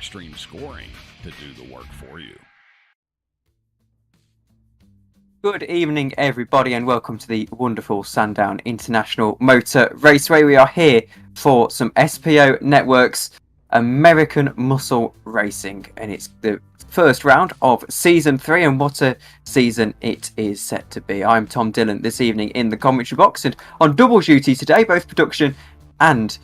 Xtreme scoring to do the work for you. Good evening, everybody, and welcome to the wonderful Sandown International Motor Raceway. We are here for some SPO Network's American Muscle Racing, and it's the first round of Season 3, and what a season it is set to be. I'm Tom Dillon this evening in the commentary box, and on double duty today, both production and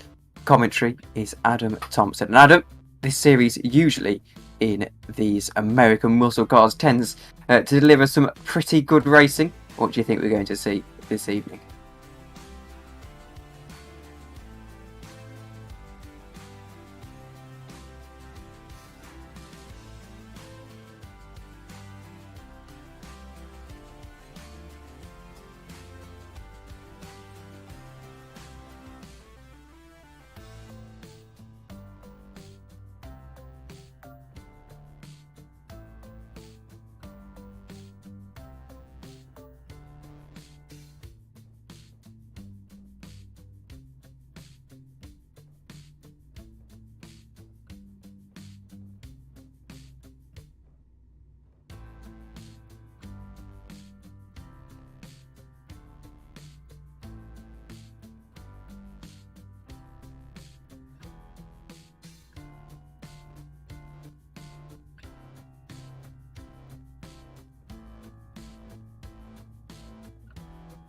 commentary, is Adam Thompson. And Adam, this series usually in these American muscle cars tends to deliver some pretty good racing. What do you think we're going to see this evening?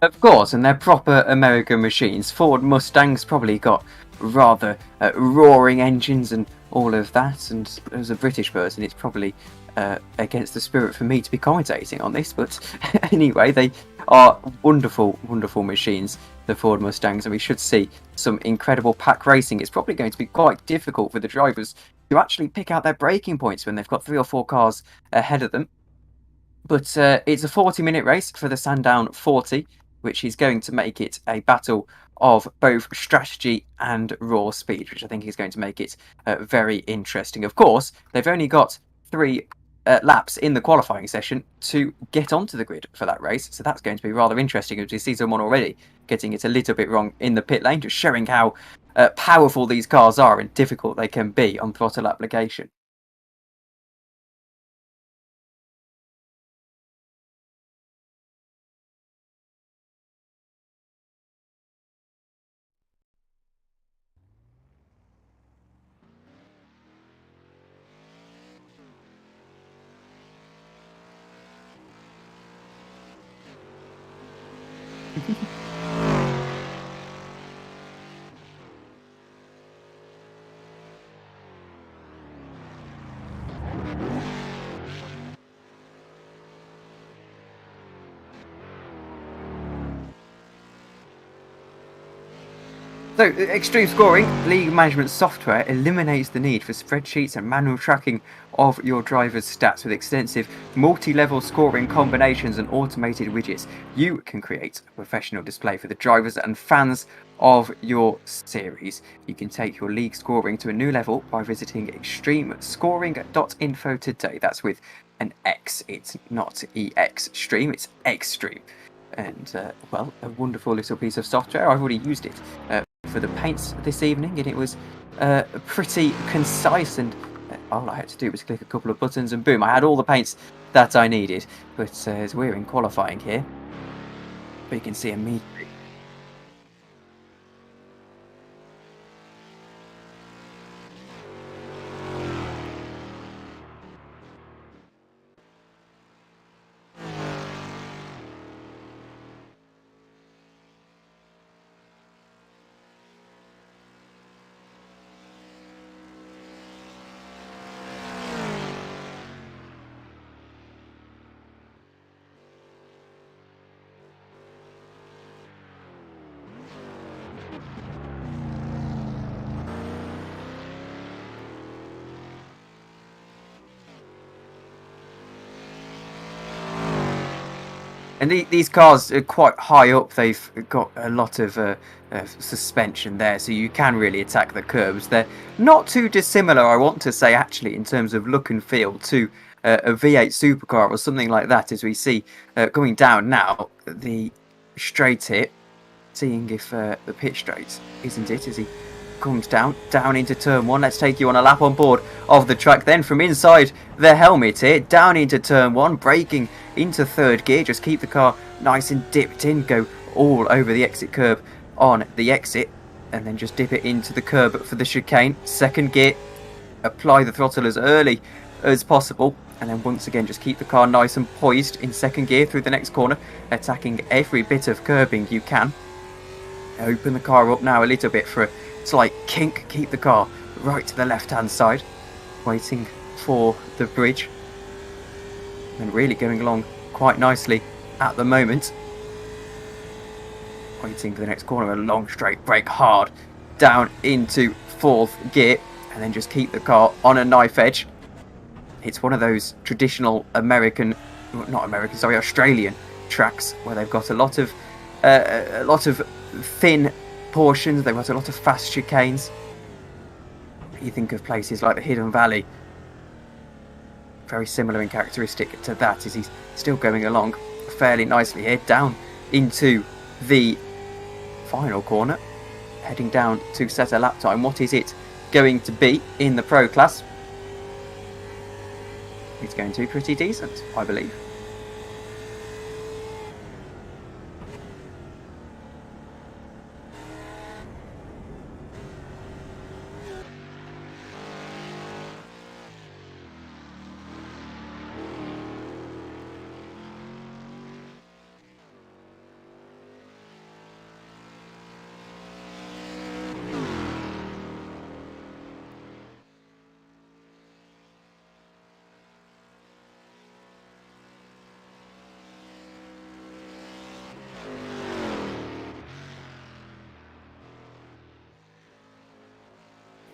Of course, and they're proper American machines. Ford Mustangs probably got rather roaring engines and all of that, and as a British person it's probably against the spirit for me to be commentating on this, but anyway, they are wonderful machines, the Ford Mustangs, and we should see some incredible pack racing. It's probably going to be quite difficult for the drivers to actually pick out their braking points when they've got 3 or 4 cars ahead of them, but it's a 40-minute race for the Sandown 40, which is going to make it a battle of both strategy and raw speed, which I think is going to make it very interesting. Of course, they've only got 3 laps in the qualifying session to get onto the grid for that race, so that's going to be rather interesting as we see someone already getting it a little bit wrong in the pit lane, just showing how powerful these cars are and difficult they can be on throttle application. So, Xtreme Scoring league management software eliminates the need for spreadsheets and manual tracking of your driver's stats. With extensive multi-level scoring combinations and automated widgets, you can create a professional display for the drivers and fans of your series. You can take your league scoring to a new level by visiting extremescoring.info today. That's with an X. It's not EX Stream, it's Xtreme. And, well, a wonderful little piece of software. I've already used it for the paints this evening, and it was pretty concise, and all I had to do was click a couple of buttons and boom, I had all the paints that I needed. But as we're in qualifying here, we can see immediately And these cars are quite high up. They've got a lot of suspension there, so you can really attack the curbs. They're not too dissimilar, I want to say, actually, in terms of look and feel to a V8 supercar or something like that, as we see coming down now, the straight hit, seeing if the pit straight, isn't it, as he comes down into turn 1. Let's take you on a lap on board of the track then from inside the helmet here, down into turn 1, braking into third gear. Just keep the car nice and dipped in, go all over the exit curb on the exit, and then just dip it into the curb for the chicane. Second gear, apply the throttle as early as possible, and then once again just keep the car nice and poised in second gear through the next corner, attacking every bit of curbing you can. Open the car up now a little bit for a slight kink, keep the car right to the left hand side, waiting for the bridge, and really going along quite nicely at the moment. Waiting for the next corner, a long straight, brake hard down into fourth gear, and then just keep the car on a knife edge. It's one of those traditional Australian tracks where they've got a lot of thin portions. They've got a lot of fast chicanes. You think of places like the Hidden Valley, very similar in characteristic to that, is he's still going along fairly nicely here, down into the final corner, heading down to set a lap time. What is it going to be in the Pro class? It's going to be pretty decent, I believe.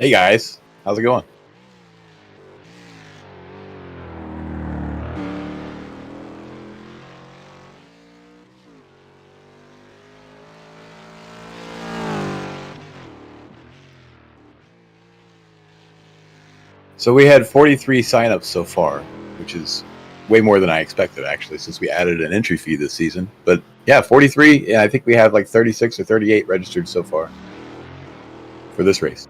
Hey guys, how's it going? So we had 43 signups so far, which is way more than I expected, actually, since we added an entry fee this season. But yeah, 43, and I think we have like 36 or 38 registered so far for this race.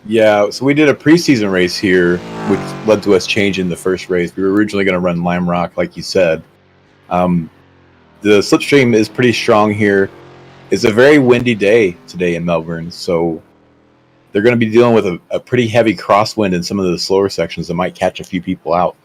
Yeah, so we did a preseason race here, which led to us changing the first race. We were originally going to run Lime Rock, like you said. The slipstream is pretty strong here. It's a very windy day today in Melbourne, so they're going to be dealing with a pretty heavy crosswind in some of the slower sections that might catch a few people out.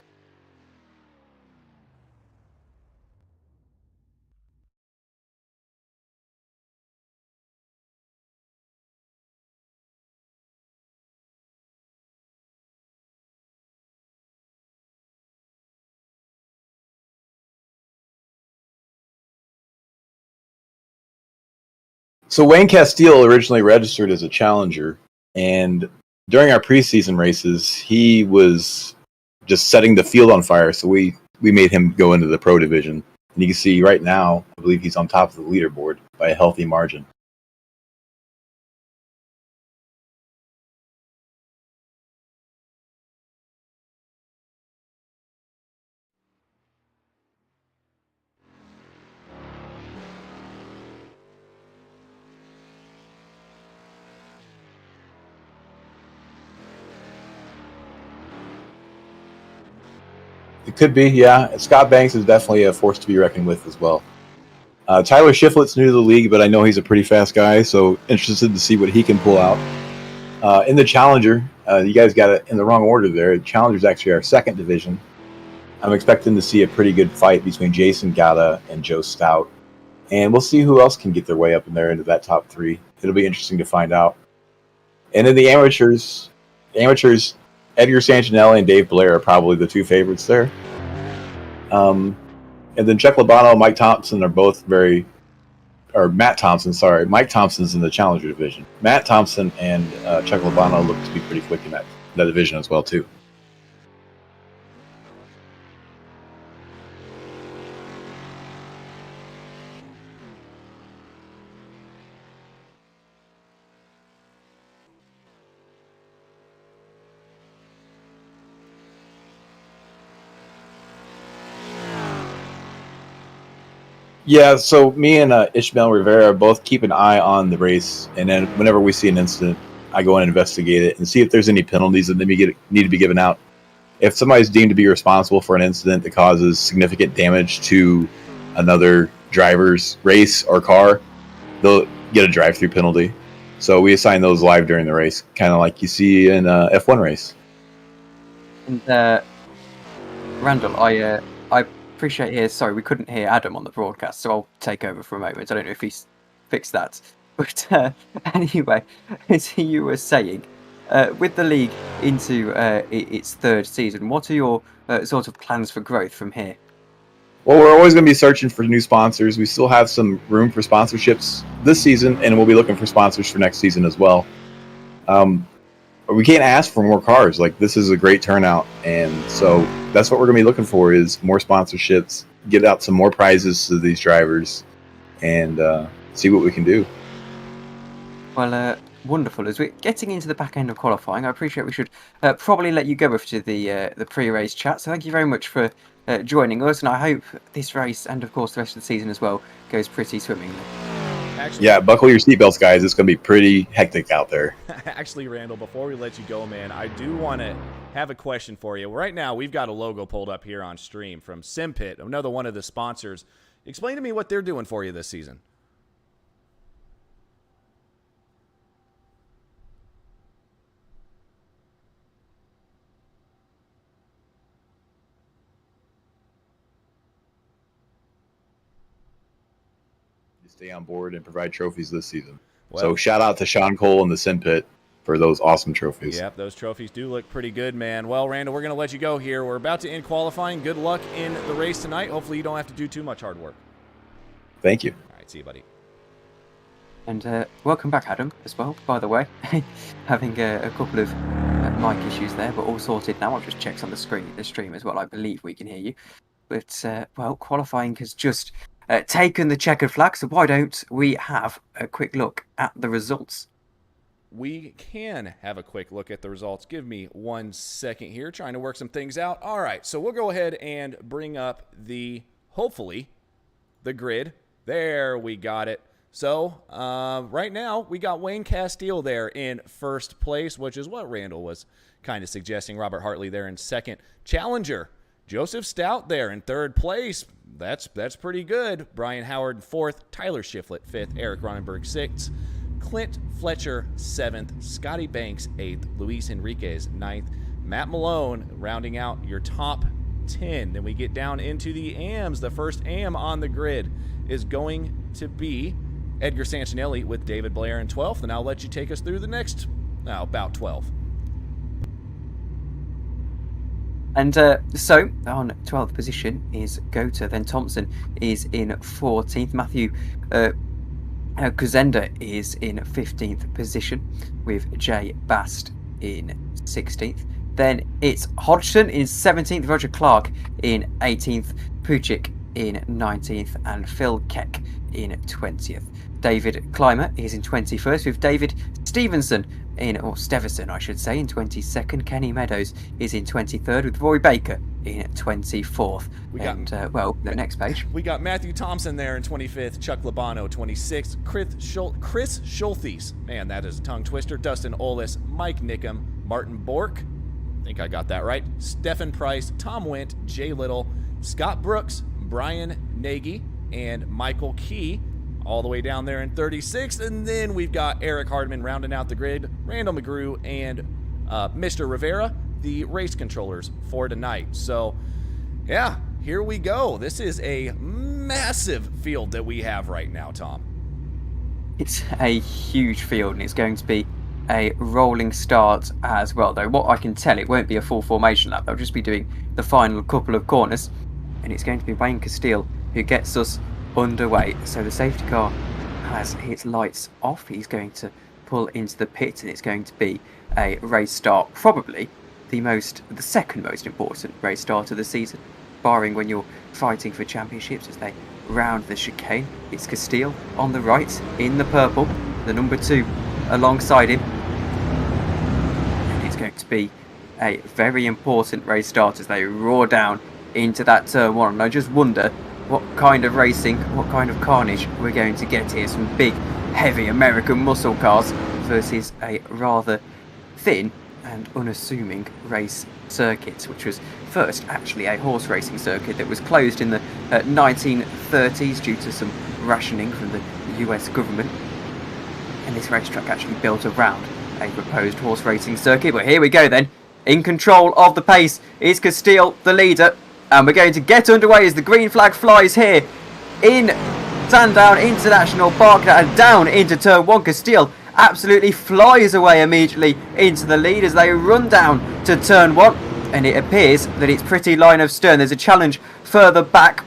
So Wayne Castile originally registered as a challenger, and during our preseason races, he was just setting the field on fire, so we made him go into the pro division. And you can see right now, I believe he's on top of the leaderboard by a healthy margin. It could be, yeah. Scott Banks is definitely a force to be reckoned with as well. Tyler Shiflett's new to the league, but I know he's a pretty fast guy, so interested to see what he can pull out. In the Challenger, you guys got it in the wrong order there. Challenger's actually our second division. I'm expecting to see a pretty good fight between Jason Gata and Joe Stout. And we'll see who else can get their way up in there into that top three. It'll be interesting to find out. And in the amateurs, Edgar Santinelli and Dave Blair are probably the two favorites there. And then Chuck Labano, Mike Thompson are both Matt Thompson, sorry. Mike Thompson's in the Challenger division. Matt Thompson and Chuck Labano look to be pretty quick in that division as well, too. Yeah, so me and Ishmael Rivera both keep an eye on the race, and then whenever we see an incident, I go in and investigate it and see if there's any penalties that need to be given out. If somebody's deemed to be responsible for an incident that causes significant damage to another driver's race or car, they'll get a drive-through penalty. So we assign those live during the race, kind of like you see in a F1 race. And Randall, I appreciate here. Sorry, we couldn't hear Adam on the broadcast, so I'll take over for a moment. I don't know if he's fixed that, but anyway, as you were saying, with the league into its third season, what are your sort of plans for growth from here? Well, we're always going to be searching for new sponsors. We still have some room for sponsorships this season, and we'll be looking for sponsors for next season as well. We can't ask for more cars. Like, this is a great turnout, and so that's what we're going to be looking for, is more sponsorships, get out some more prizes to these drivers, and see what we can do. Well, wonderful. As we're getting into the back end of qualifying, I appreciate we should probably let you go after the pre-race chat. So thank you very much for joining us, and I hope this race and of course the rest of the season as well goes pretty swimmingly. Actually, yeah, buckle your seatbelts, guys. It's going to be pretty hectic out there. Actually, Randall, before we let you go, man, I do want to have a question for you. Right now, we've got a logo pulled up here on stream from Simpit, another one of the sponsors. Explain to me what they're doing for you this season. Stay on board and provide trophies this season. Well, so shout out to Sean Cole and the Simpit for those awesome trophies. Yep, those trophies do look pretty good, man. Well, Randall, we're going to let you go here. We're about to end qualifying. Good luck in the race tonight. Hopefully you don't have to do too much hard work. Thank you. All right, see you, buddy. And welcome back, Adam, as well, by the way. Having a couple of mic issues there, but all sorted now. I've just checked on the stream as well. I believe we can hear you. But, well, qualifying has just taken the checkered flag, so why don't we have a quick look at the results? We can have a quick look at the results. Give me 1 second here, trying to work some things out. All right, so we'll go ahead and bring up hopefully, the grid. There, we got it. So, right now, we got Wayne Castile there in first place, which is what Randall was kind of suggesting. Robert Hartley there in second. Challenger, Joseph Stout there in third place. That's pretty good. Brian Howard fourth. Tyler Shiflett fifth. Eric Ronenberg sixth. Clint Fletcher seventh. Scotty Banks eighth. Luis Enriquez ninth. Matt Malone rounding out your top 10. Then we get down into the AMs. The first AM on the grid is going to be Edgar Santinelli with David Blair in 12th. And I'll let you take us through the next, about 12. And so, on 12th position is Gota, then Thompson is in 14th. Matthew Kuzenda is in 15th position, with Jay Bast in 16th. Then it's Hodgson in 17th, Roger Clark in 18th, Puchik in 19th, and Phil Keck in 20th. David Clymer is in 21st, with David Stevenson or Stevenson, I should say, in 22nd. Kenny Meadows is in 23rd, with Roy Baker in 24th. Well, the next page. We got Matthew Thompson there in 25th, Chuck Labano 26th, Chris Schulthes, man, that is a tongue twister, Dustin Olis, Mike Nickham, Martin Bork, I think I got that right, Stephen Price, Tom Wendt, Jay Little, Scott Brooks, Brian Nagy, and Michael Key, all the way down there in 36th. And then we've got Eric Hardman rounding out the grid, Randall McGrew, and Mr. Rivera, the race controllers for tonight. So, yeah, here we go. This is a massive field that we have right now, Tom. It's a huge field, and it's going to be a rolling start as well. Though what I can tell, it won't be a full formation lap. They'll just be doing the final couple of corners. and it's going to be Wayne Castile who gets us underway. So the safety car has its lights off. He's going to pull into the pit, and it's going to be a race start, probably the second most important race start of the season, barring when you're fighting for championships as they round the chicane. It's Castile on the right in the purple, the number 2 alongside him, and it's going to be a very important race start as they roar down into that turn 1. And I just wonder what kind of racing, what kind of carnage we're going to get here. Some big heavy American muscle cars versus a rather thin and unassuming race circuit, which was first actually a horse racing circuit that was closed in the 1930s due to some rationing from the US government, and this racetrack actually built around a proposed horse racing circuit. But here we go then, in control of the pace is Castile, the leader, and we're going to get underway as the green flag flies here in Sandown International Park and down into turn 1. Castile absolutely flies away immediately into the lead as they run down to turn 1, and it appears that it's pretty line of stern. There's a challenge further back,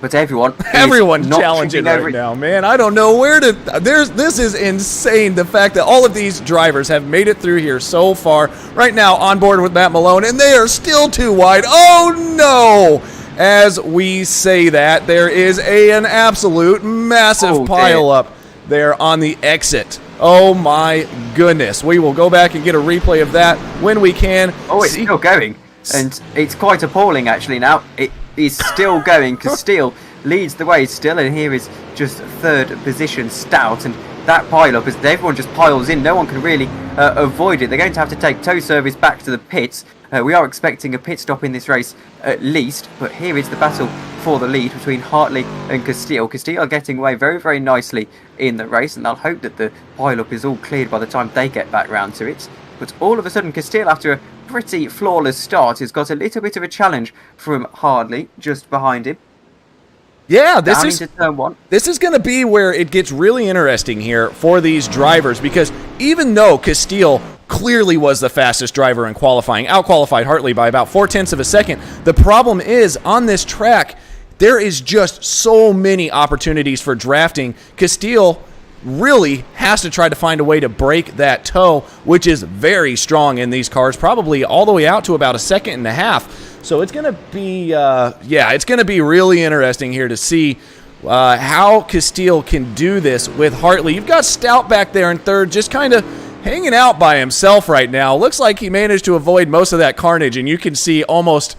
but everyone's challenging right now, man. I don't know where to. This is insane. The fact that all of these drivers have made it through here so far. Right now, on board with Matt Malone, and they are still too wide. Oh no! As we say that, there is an absolute massive pile up there on the exit. Oh my goodness. We will go back and get a replay of that when we can. Oh, it's still going. And it's quite appalling actually now. It is still going. Castile leads the way still, and here is just 3rd position Stout, and that pile up as everyone just piles in. No one can really avoid it. They're going to have to take tow service back to the pits. We are expecting a pit stop in this race at least, but here is the battle for the lead between Hartley and Castile. Castile are getting away very, very nicely in the race, and they'll hope that the pile-up is all cleared by the time they get back round to it. But all of a sudden, Castile, after a pretty flawless start, has got a little bit of a challenge from Hartley just behind him. Yeah, this is going to be where it gets really interesting here for these drivers, because even though Castile clearly was the fastest driver in qualifying, outqualified Hartley by about 0.4 of a second, the problem is on this track, there is just so many opportunities for drafting. Castile really has to try to find a way to break that toe, which is very strong in these cars, probably all the way out to about 1.5 seconds. So it's going to be, it's going to be really interesting here to see how Castile can do this with Hartley. You've got Stout back there in 3rd, just kind of hanging out by himself right now. Looks like he managed to avoid most of that carnage, and you can see almost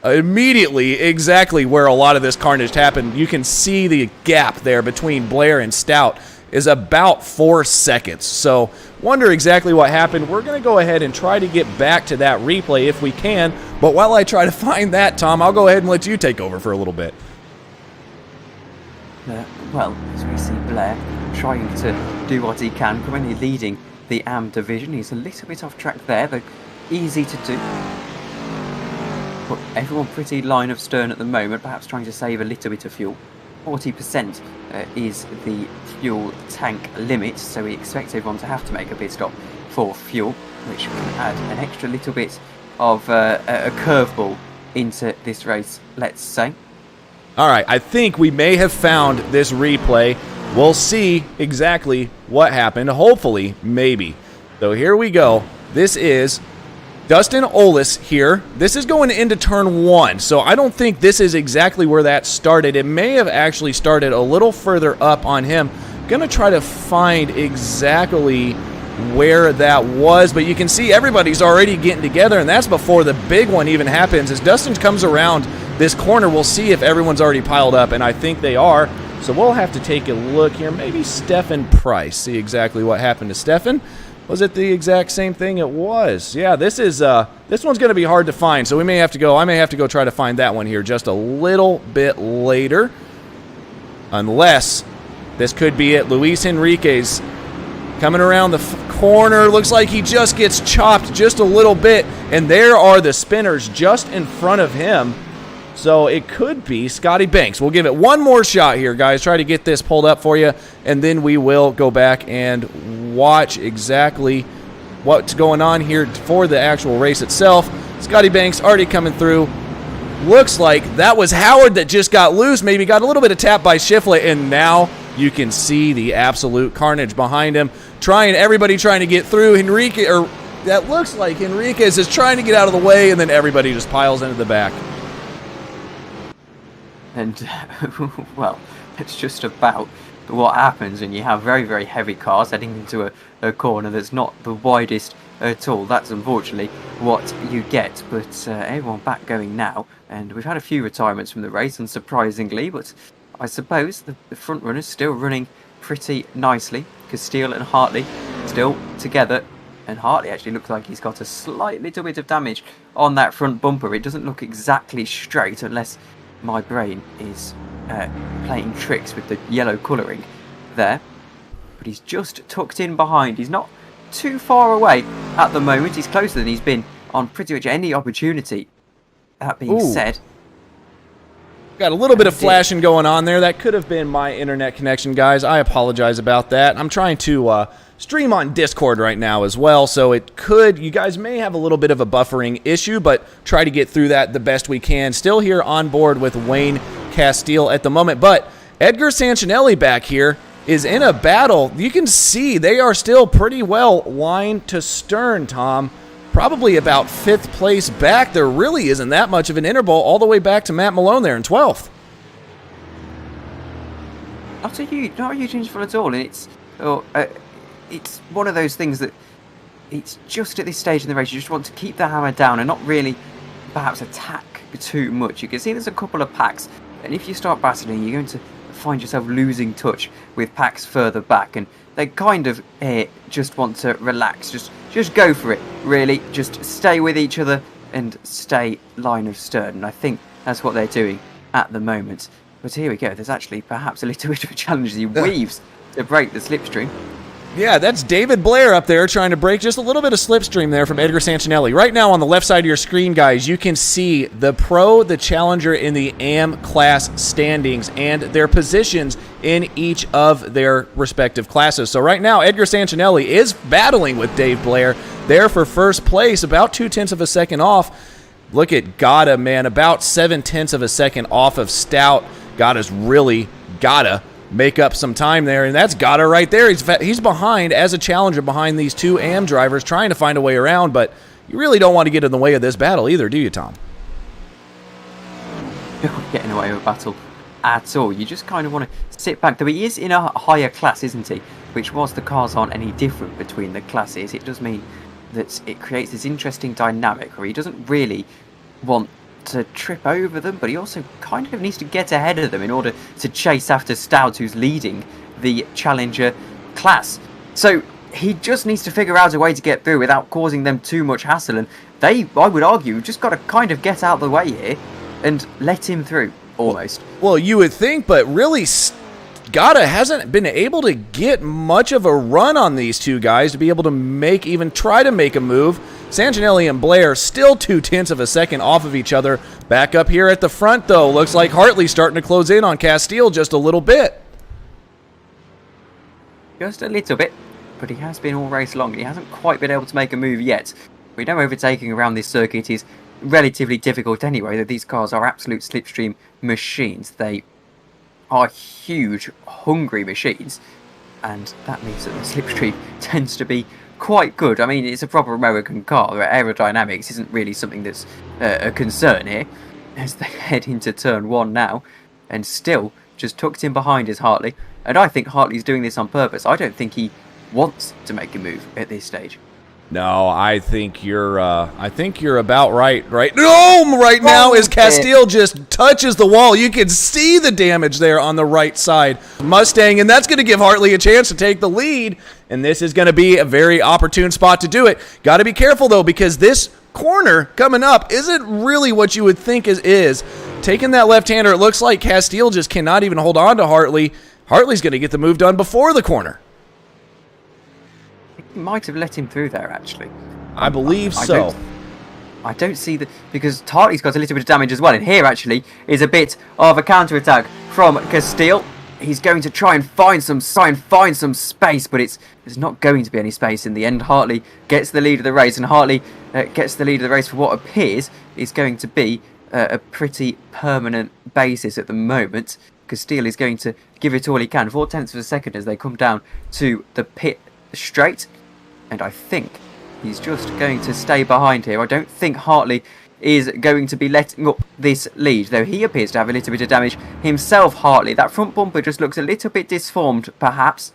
immediately exactly where a lot of this carnage happened. You can see the gap there between Blair and Stout is about 4 seconds. So wonder exactly what happened. We're going to go ahead and try to get back to that replay if we can. But while I try to find that, Tom, I'll go ahead and let you take over for a little bit. Well, as we see Blair trying to do what he can, currently leading the AM division. He's a little bit off track there, but easy to do. But everyone pretty line of stern at the moment, perhaps trying to save a little bit of fuel. 40% is the fuel tank limit, so we expect everyone to have to make a pit stop for fuel, which can add an extra little bit of a curveball into this race, let's say. All right, I think we may have found this replay. We'll see exactly what happened, hopefully, maybe. So here we go. This is Dustin Olis here. This is going into turn 1, so I don't think this is exactly where that started. It may have actually started a little further up on him. Going to try to find exactly where that was, but you can see everybody's already getting together, and that's before the big one even happens. As Dustin comes around this corner, we'll see if everyone's already piled up, and I think they are. So we'll have to take a look here. Maybe Stefan Price. See exactly what happened to Stefan. Was it the exact same thing? It was. Yeah, this one's going to be hard to find, so I may have to go try to find that one here just a little bit later. Unless this could be it. Luis Enriquez coming around the corner. Looks like he just gets chopped just a little bit, and there are the spinners just in front of him. So it could be Scotty Banks. We'll give it one more shot here, guys. Try to get this pulled up for you, and then we will go back and watch exactly what's going on here for the actual race itself. Scotty Banks already coming through. looks like that was Howard that just got loose, maybe got a little bit of tap by Shiflett, and now you can see the absolute carnage behind him. Everybody trying to get through. That looks like Henriquez is trying to get out of the way, and then everybody just piles into the back. And, well, it's just about what happens when you have very, very heavy cars heading into a corner that's not the widest at all. That's unfortunately what you get. But everyone back going now, and we've had a few retirements from the race, unsurprisingly, but I suppose the front runners still running pretty nicely. Castile and Hartley still together, and Hartley actually looks like he's got a slight little bit of damage on that front bumper. It doesn't look exactly straight unless my brain is playing tricks with the yellow colouring there. But he's just tucked in behind. He's not too far away at the moment. He's closer than he's been on pretty much any opportunity. That being said, got a little bit of flashing going on there. That could have been my internet connection, guys. I apologize about that. I'm trying to stream on Discord right now as well, so you guys may have a little bit of a buffering issue, but try to get through that the best we can. Still here on board with Wayne Castile at the moment, but Edgar Sancinelli back here is in a battle. You can see they are still pretty well lined to stern, Tom. Probably about 5th place back. There really isn't that much of an interval all the way back to Matt Malone there in 12th. Not a huge interval at all, and it's one of those things that it's just at this stage in the race you just want to keep the hammer down and not really perhaps attack too much. You can see there's a couple of packs, and if you start battling, you're going to find yourself losing touch with packs further back, and they kind of just want to relax, just go for it, really. Just stay with each other and stay line of stern. And I think that's what they're doing at the moment. But here we go. There's actually perhaps a little bit of a challenge as he weaves to break the slipstream. Yeah, that's David Blair up there trying to break just a little bit of slipstream there from Edgar Sancinelli. Right now on the left side of your screen, guys, you can see the Pro, the Challenger, in the AM class standings and their positions in each of their respective classes. So right now, Edgar Sancinelli is battling with Dave Blair there for first place, about 0.2 of a second off. Look at Gata, man, about 0.7 of a second off of Stout. Gata's really gotta make up some time there, and that's Gata right there. He's behind as a challenger behind these two AM drivers trying to find a way around, but you really don't want to get in the way of this battle either, do you, Tom? You're not getting away with a battle at all. You just kind of want to sit back. Though he is in a higher class, isn't he? Which, whilst the cars aren't any different between the classes, it does mean that it creates this interesting dynamic where he doesn't really want to trip over them, but he also kind of needs to get ahead of them in order to chase after Stout, who's leading the Challenger class. So he just needs to figure out a way to get through without causing them too much hassle, and I would argue, just got to kind of get out of the way here and let him through, almost. Well, you would think, but really Gata hasn't been able to get much of a run on these two guys to be able to even try to make a move. Sancinelli and Blair still 0.2 of a second off of each other. Back up here at the front, though, looks like Hartley's starting to close in on Castile just a little bit. Just a little bit, but he has been all race long. He hasn't quite been able to make a move yet. We know overtaking around this circuit is relatively difficult anyway, that these cars are absolute slipstream machines. They are huge, hungry machines, and that means that the slipstream tends to be quite good. I mean, it's a proper American car where aerodynamics isn't really something that's a concern here, as they head into turn 1 now, and still just tucked in behind is Hartley. And I think Hartley's doing this on purpose. I don't think he wants to make a move at this stage. No, I think you're about right. No, right now as Castile just touches the wall, you can see the damage there on the right side. Mustang, and that's going to give Hartley a chance to take the lead, and this is going to be a very opportune spot to do it. Got to be careful though, because this corner coming up isn't really what you would think it is. Taking that left-hander, it looks like Castile just cannot even hold on to Hartley. Hartley's going to get the move done before the corner. He might have let him through there, actually. I believe so. I don't see that, because Hartley's got a little bit of damage as well, and here actually is a bit of a counter-attack from Castile. He's going to try and find some space, but there's not going to be any space in the end. Hartley gets the lead of the race, and Hartley gets the lead of the race for what appears is going to be a pretty permanent basis at the moment, because Steele is going to give it all he can. 0.4 of a second as they come down to the pit straight, and I think he's just going to stay behind here. I don't think Hartley is going to be letting up this lead, though he appears to have a little bit of damage himself, Hartley. That front bumper just looks a little bit disformed, perhaps.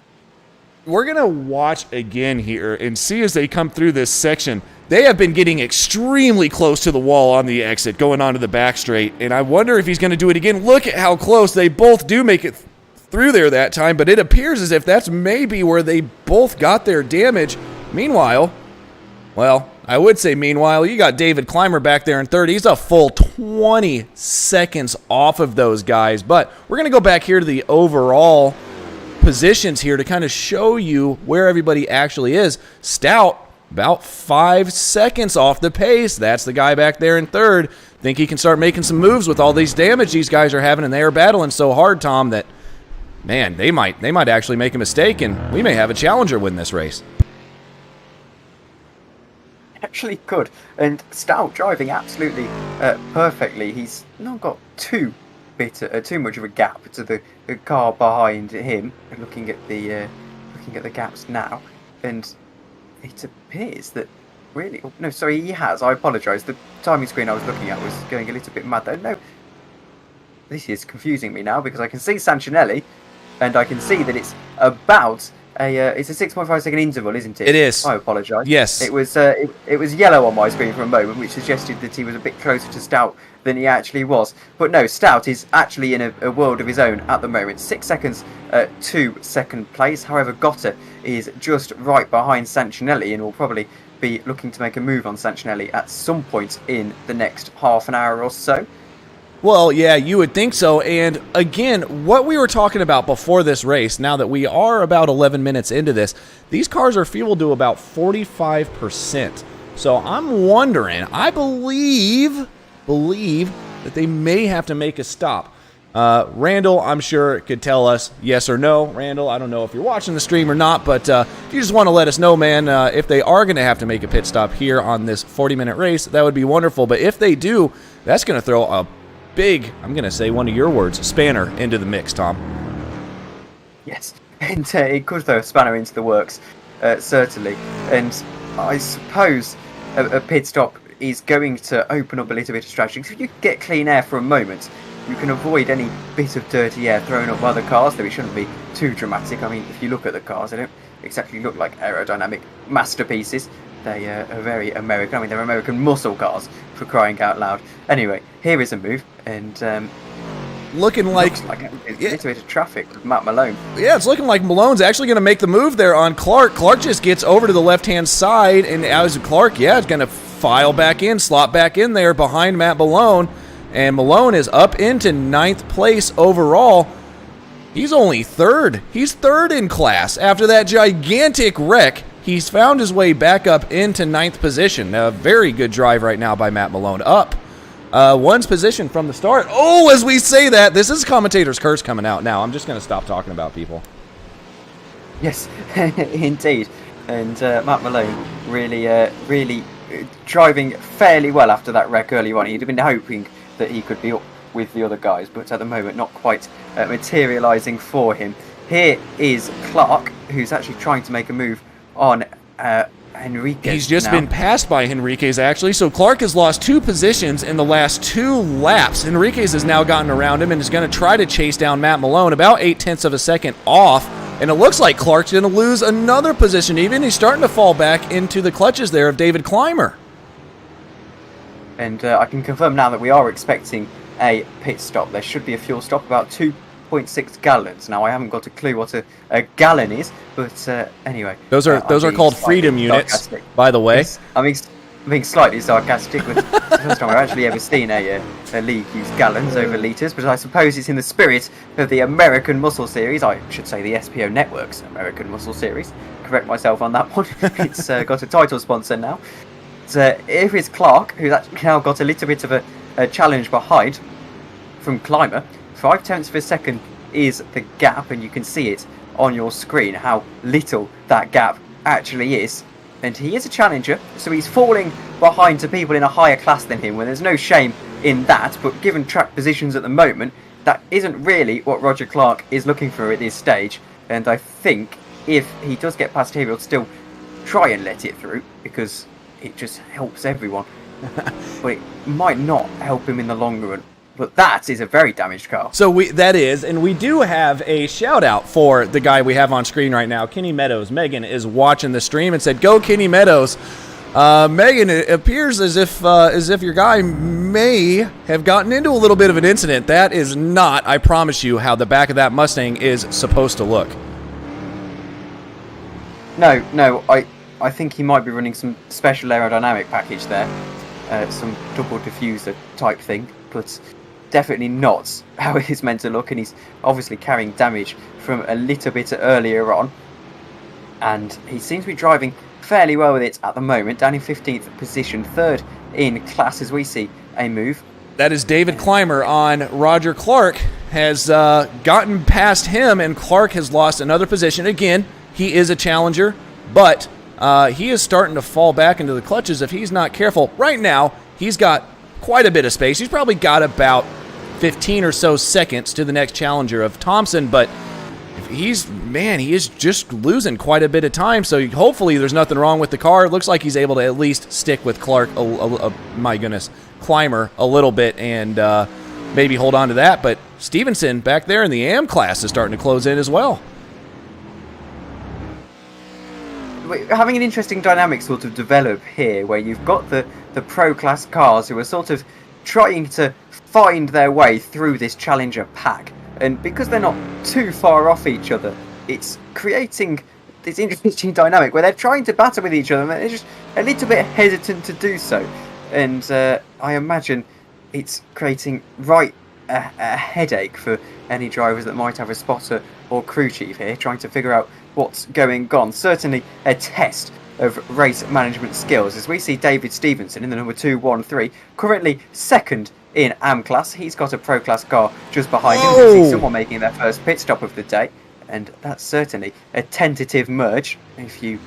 We're going to watch again here and see as they come through this section. They have been getting extremely close to the wall on the exit, going onto the back straight, and I wonder if he's going to do it again. Look at how close. They both do make it through there that time, but it appears as if that's maybe where they both got their damage. Meanwhile, well, I would say meanwhile, you got David Clymer back there in third. He's a full 20 seconds off of those guys, but we're going to go back here to the overall positions here to kind of show you where everybody actually is. Stout, about 5 seconds off the pace. That's the guy back there in third. Think he can start making some moves with all these damage these guys are having, and they are battling so hard, Tom, that, man, they might actually make a mistake, and we may have a challenger win this race. Actually could, and Stout driving absolutely perfectly. He's not got too much of a gap to the car behind him. Looking at the gaps now, and it appears that really, oh, no, sorry, he has. I apologise. The timing screen I was looking at was going a little bit mad there. No, this is confusing me now because I can see Sancinelli, and I can see that it's about it's a 6.5 second interval, isn't it? It is. I apologise. Yes. It was yellow on my screen for a moment, which suggested that he was a bit closer to Stout than he actually was. But no, Stout is actually in a world of his own at the moment. 6 seconds to second place. However, Gotta is just right behind Sancinelli and will probably be looking to make a move on Sancinelli at some point in the next half an hour or so. Well, yeah, you would think so. And again, what we were talking about before this race, now that we are about 11 minutes into this, these cars are fueled to about 45%. So I'm wondering, I believe that they may have to make a stop. Randall, I'm sure, could tell us yes or no. Randall, I don't know if you're watching the stream or not, but if you just want to let us know, man, if they are going to have to make a pit stop here on this 40-minute race, that would be wonderful. But if they do, that's going to throw a big, I'm going to say one of your words, spanner into the mix, Tom. Yes, and it could throw a spanner into the works, certainly. And I suppose a pit stop is going to open up a little bit of strategy. So if you get clean air for a moment, you can avoid any bit of dirty air thrown up by the cars, though it shouldn't be too dramatic. I mean, if you look at the cars, they don't exactly look like aerodynamic masterpieces. They are very American. I mean, they're American muscle cars, for crying out loud. Anyway, here is a move, and looking like a little bit of traffic with Matt Malone. Yeah, it's looking like Malone's actually going to make the move there on Clark. Clark just gets over to the left-hand side, and as Clark, is going to file back in, slot back in there behind Matt Malone, and Malone is up into 9th place overall. He's only third. He's third in class after that gigantic wreck. He's found his way back up into 9th position. A very good drive right now by Matt Malone. Up one's position from the start. Oh, as we say that, this is Commentator's curse coming out now. I'm just going to stop talking about people. Yes, indeed. And Matt Malone really driving fairly well after that wreck early on. He'd been hoping that he could be up with the other guys, but at the moment not quite materialising for him. Here is Clark, who's actually trying to make a move on Henriquez. He's just been passed by Henriquez, actually. So Clark has lost 2 positions in the last 2 laps. Henriquez has now gotten around him and is going to try to chase down Matt Malone, about 0.8 of a second off. And it looks like Clark's going to lose another position even. He's starting to fall back into the clutches there of David Clymer. And I can confirm now that we are expecting a pit stop. There should be a fuel stop, about 2.6 gallons. Now, I haven't got a clue what a gallon is, but anyway. Those are called freedom units, sarcastic. By the way. Yes, I'm being slightly sarcastic. But it's the first time I've actually ever seen a league use gallons over litres, but I suppose it's in the spirit of the American Muscle Series. I should say the SPO Network's American Muscle Series. Correct myself on that one. It's got a title sponsor now. Here is Clark, who's actually now got a little bit of a challenge behind from Clymer. 0.5 of a second is the gap, and you can see it on your screen how little that gap actually is. And he is a challenger, so he's falling behind to people in a higher class than him, when there's no shame in that, but given track positions at the moment, that isn't really what Roger Clark is looking for at this stage. And I think if he does get past here, he'll still try and let it through, because it just helps everyone. But it might not help him in the long run. But that is a very damaged car. So that is, and we do have a shout out for the guy we have on screen right now, Kenny Meadows. Megan is watching the stream and said, "Go Kenny Meadows." Megan, it appears as if your guy may have gotten into a little bit of an incident. That is not, I promise you, how the back of that Mustang is supposed to look. No, I think he might be running some special aerodynamic package there, some double diffuser type thing, but definitely not how it is meant to look, and he's obviously carrying damage from a little bit earlier on, and he seems to be driving fairly well with it at the moment, down in 15th position, third in class as we see a move. That is David Clymer on Roger Clark, has gotten past him, and Clark has lost another position. Again, he is a challenger, but he is starting to fall back into the clutches if he's not careful. Right now, he's got quite a bit of space. He's probably got about 15 or so seconds to the next challenger of Thompson, but he is just losing quite a bit of time, so hopefully there's nothing wrong with the car. It looks like he's able to at least stick with Clark, Clymer a little bit, and maybe hold on to that, but Stevenson back there in the AM class is starting to close in as well. We're having an interesting dynamic sort of develop here, where you've got the pro class cars who are sort of trying to find their way through this challenger pack, and because they're not too far off each other, it's creating this interesting dynamic where they're trying to battle with each other and they're just a little bit hesitant to do so, and I imagine it's creating a headache for any drivers that might have a spotter or crew chief here trying to figure out what's going on. Certainly a test of race management skills, as we see David Stevenson in the number 213, currently second in AM class. He's got a pro class car just behind him. We see someone making their first pit stop of the day, and that's certainly a tentative merge, if you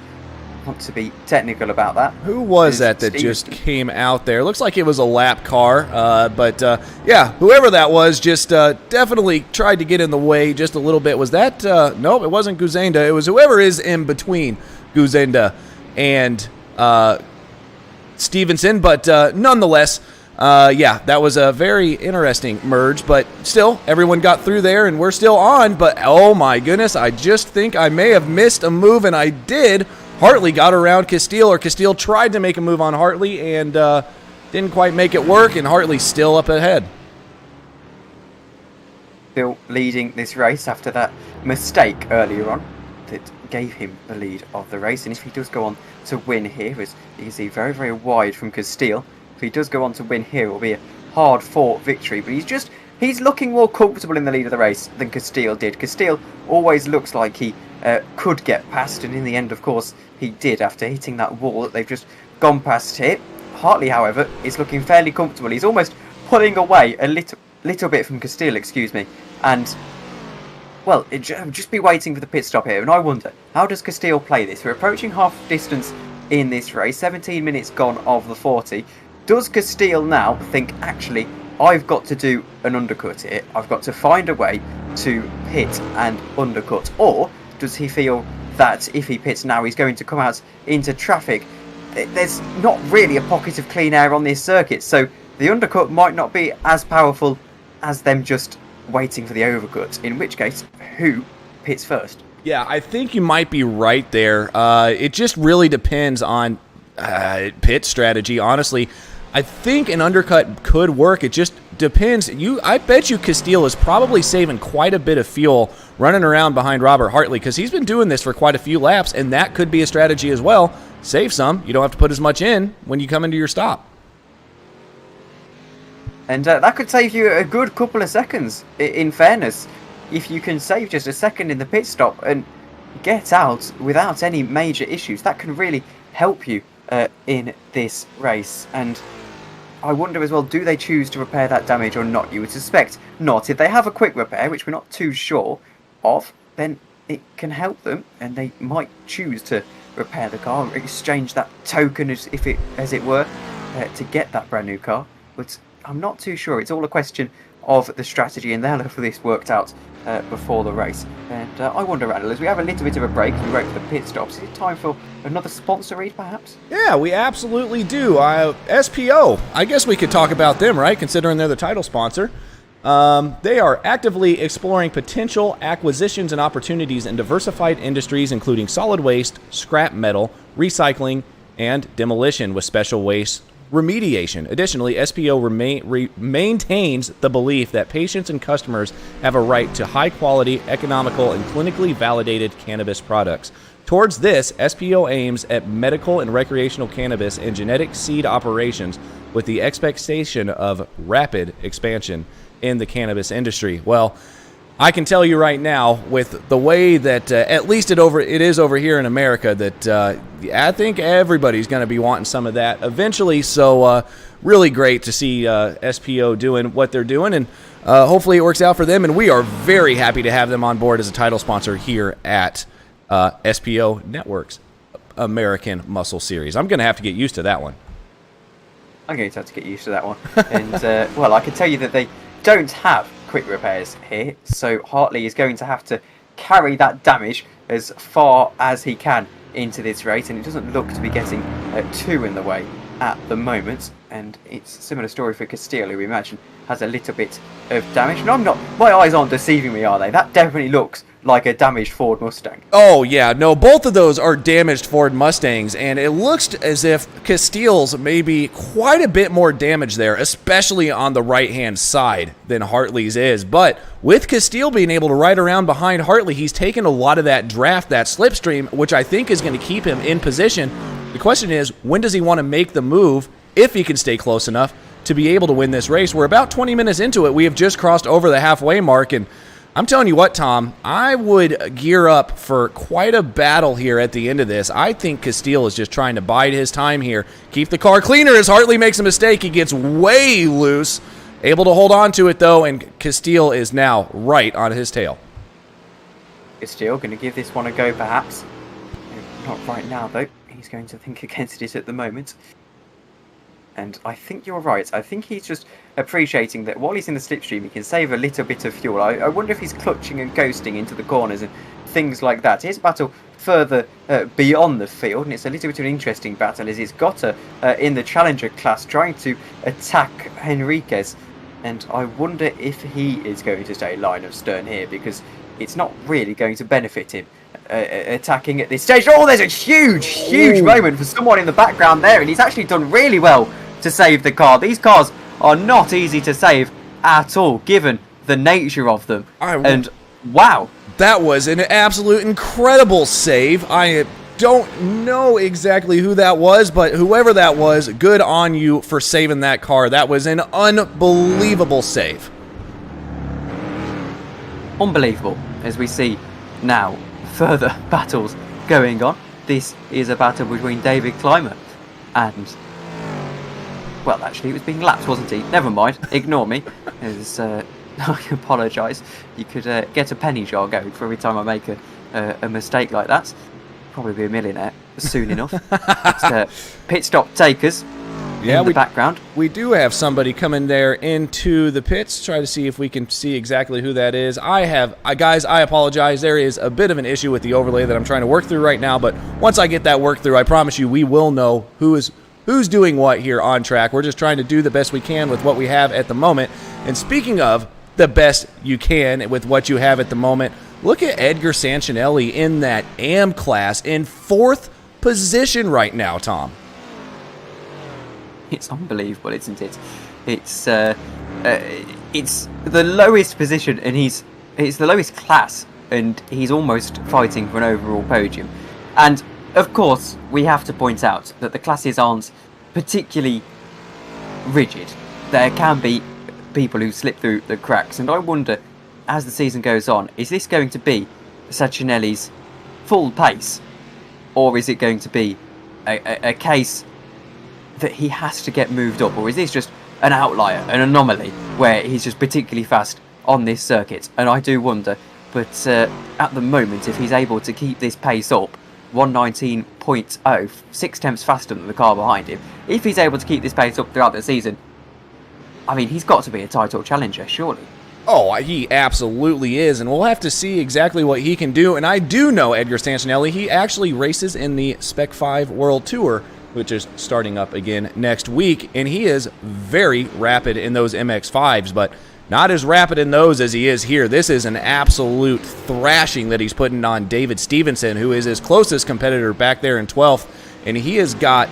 want to be technical about that. Who was that Stevenson just came out there? Looks like it was a lap car, but yeah, whoever that was just definitely tried to get in the way just a little bit. Was that, nope, it wasn't Guzenda. It was whoever is in between Guzenda and Stevenson, but nonetheless, yeah, that was a very interesting merge, but still, everyone got through there, and we're still on, but oh my goodness, I just think I may have missed a move, and I did. Hartley got around Castile, or Castile tried to make a move on Hartley and didn't quite make it work, and Hartley's still up ahead. Still leading this race after that mistake earlier on that gave him the lead of the race, and if he does go on to win here, as you can see, very, very wide from Castile. If he does go on to win here, it will be a hard-fought victory, but he's looking more comfortable in the lead of the race than Castile did. Castile always looks like he could get past, and in the end, of course, he did after hitting that wall that they've just gone past here. Hartley, however, is looking fairly comfortable. He's almost pulling away a little bit from Castile, excuse me, and well, just be waiting for the pit stop here. And I wonder, how does Castile play this? We're approaching half distance in this race, 17 minutes gone of the 40. Does Castile now think, actually, I've got to do an undercut here, I've got to find a way to pit and undercut, or does he feel that if he pits now, he's going to come out into traffic? There's not really a pocket of clean air on this circuit, so the undercut might not be as powerful as them just waiting for the overcut, in which case, who pits first? Yeah, I think you might be right there. It just really depends on pit strategy, honestly. I think an undercut could work. It just depends. I bet you Castile is probably saving quite a bit of fuel running around behind Robert Hartley, because he's been doing this for quite a few laps, and that could be a strategy as well. Save some. You don't have to put as much in when you come into your stop. And that could save you a good couple of seconds, in fairness. If you can save just a second in the pit stop and get out without any major issues, that can really help you in this race. And I wonder as well, do they choose to repair that damage or not? You would suspect not. If they have a quick repair, which we're not too sure of, then it can help them, and they might choose to repair the car, exchange that token as it were, to get that brand new car. But I'm not too sure. It's all a question of the strategy, and they'll have this worked out before the race. And I wonder, Randall, as we have a little bit of a break and wait for the pit stops, is it time for another sponsor read, perhaps? Yeah, we absolutely do. SPO, I guess we could talk about them, right, considering they're the title sponsor. They are actively exploring potential acquisitions and opportunities in diversified industries, including solid waste, scrap metal, recycling, and demolition with special waste remediation. Additionally, SPO maintains the belief that patients and customers have a right to high-quality, economical, and clinically validated cannabis products. Towards this, SPO aims at medical and recreational cannabis and genetic seed operations with the expectation of rapid expansion in the cannabis industry. Well, I can tell you right now, with the way that at least it is over here in America, that I think everybody's going to be wanting some of that eventually. So really great to see SPO doing what they're doing, and hopefully it works out for them. And we are very happy to have them on board as a title sponsor here at SPO Networks American Muscle Series. I'm going to have to get used to that one. I'm going to have to get used to that one. And well, I can tell you that they don't have quick repairs here, so Hartley is going to have to carry that damage as far as he can into this race, and it doesn't look to be getting too in the way at the moment. And it's a similar story for Castile, who we imagine has a little bit of damage. And my eyes aren't deceiving me, are they? That definitely looks like a damaged Ford Mustang. Oh, yeah. No, both of those are damaged Ford Mustangs, and it looks as if Castile's may be quite a bit more damage there, especially on the right-hand side than Hartley's is. But with Castile being able to ride around behind Hartley, he's taken a lot of that draft, that slipstream, which I think is going to keep him in position. The question is, when does he want to make the move, if he can stay close enough to be able to win this race? We're about 20 minutes into it. We have just crossed over the halfway mark, and I'm telling you what, Tom, I would gear up for quite a battle here at the end of this. I think Castile is just trying to bide his time here, keep the car cleaner as Hartley makes a mistake. He gets way loose, able to hold on to it, though, and Castile is now right on his tail. Castile going to give this one a go, perhaps. Not right now, though. He's going to think against it at the moment. And I think you're right. I think he's just appreciating that while he's in the slipstream, he can save a little bit of fuel. I wonder if he's clutching and ghosting into the corners and things like that. Here's a battle further beyond the field, and it's a little bit of an interesting battle as he's got in the Challenger class trying to attack Henriquez. And I wonder if he is going to stay line of stern here, because it's not really going to benefit him attacking at this stage. Oh, there's a huge moment for someone in the background there, and he's actually done really well to save the car. These cars are not easy to save at all, given the nature of them. And wow, that was an absolute incredible save. I don't know exactly who that was, but whoever that was, good on you for saving that car. That was an unbelievable save. Unbelievable. As we see now further battles going on. This is a battle between David Clymer and, well, actually it was being lapped, wasn't he? Never mind, ignore me. I apologise. You could get a penny jar going for every time I make a mistake like that. Probably be a millionaire soon enough. It's pit stop takers. Yeah, in the background. We do have somebody coming there into the pits. Try to see if we can see exactly who that is. Guys, I apologize. There is a bit of an issue with the overlay that I'm trying to work through right now, but once I get that worked through, I promise you we will know who's doing what here on track. We're just trying to do the best we can with what we have at the moment. And speaking of the best you can with what you have at the moment, look at Edgar Sancinelli in that AM class in 4th position right now, Tom. It's unbelievable, isn't it? It's the lowest position, and it's the lowest class, and he's almost fighting for an overall podium. And of course, we have to point out that the classes aren't particularly rigid. There can be people who slip through the cracks, and I wonder, as the season goes on, is this going to be Sancinelli's full pace, or is it going to be a case that he has to get moved up, or is this just an outlier, an anomaly, where he's just particularly fast on this circuit? And I do wonder, but at the moment, if he's able to keep this pace up, 119.0, 6 tenths faster than the car behind him, if he's able to keep this pace up throughout the season, I mean, he's got to be a title challenger, surely. Oh, he absolutely is, and we'll have to see exactly what he can do. And I do know Edgar Stantonelli. He actually races in the Spec 5 World Tour, which is starting up again next week, and he is very rapid in those MX-5s, but not as rapid in those as he is here. This is an absolute thrashing that he's putting on David Stevenson, who is his closest competitor back there in 12th, and he has got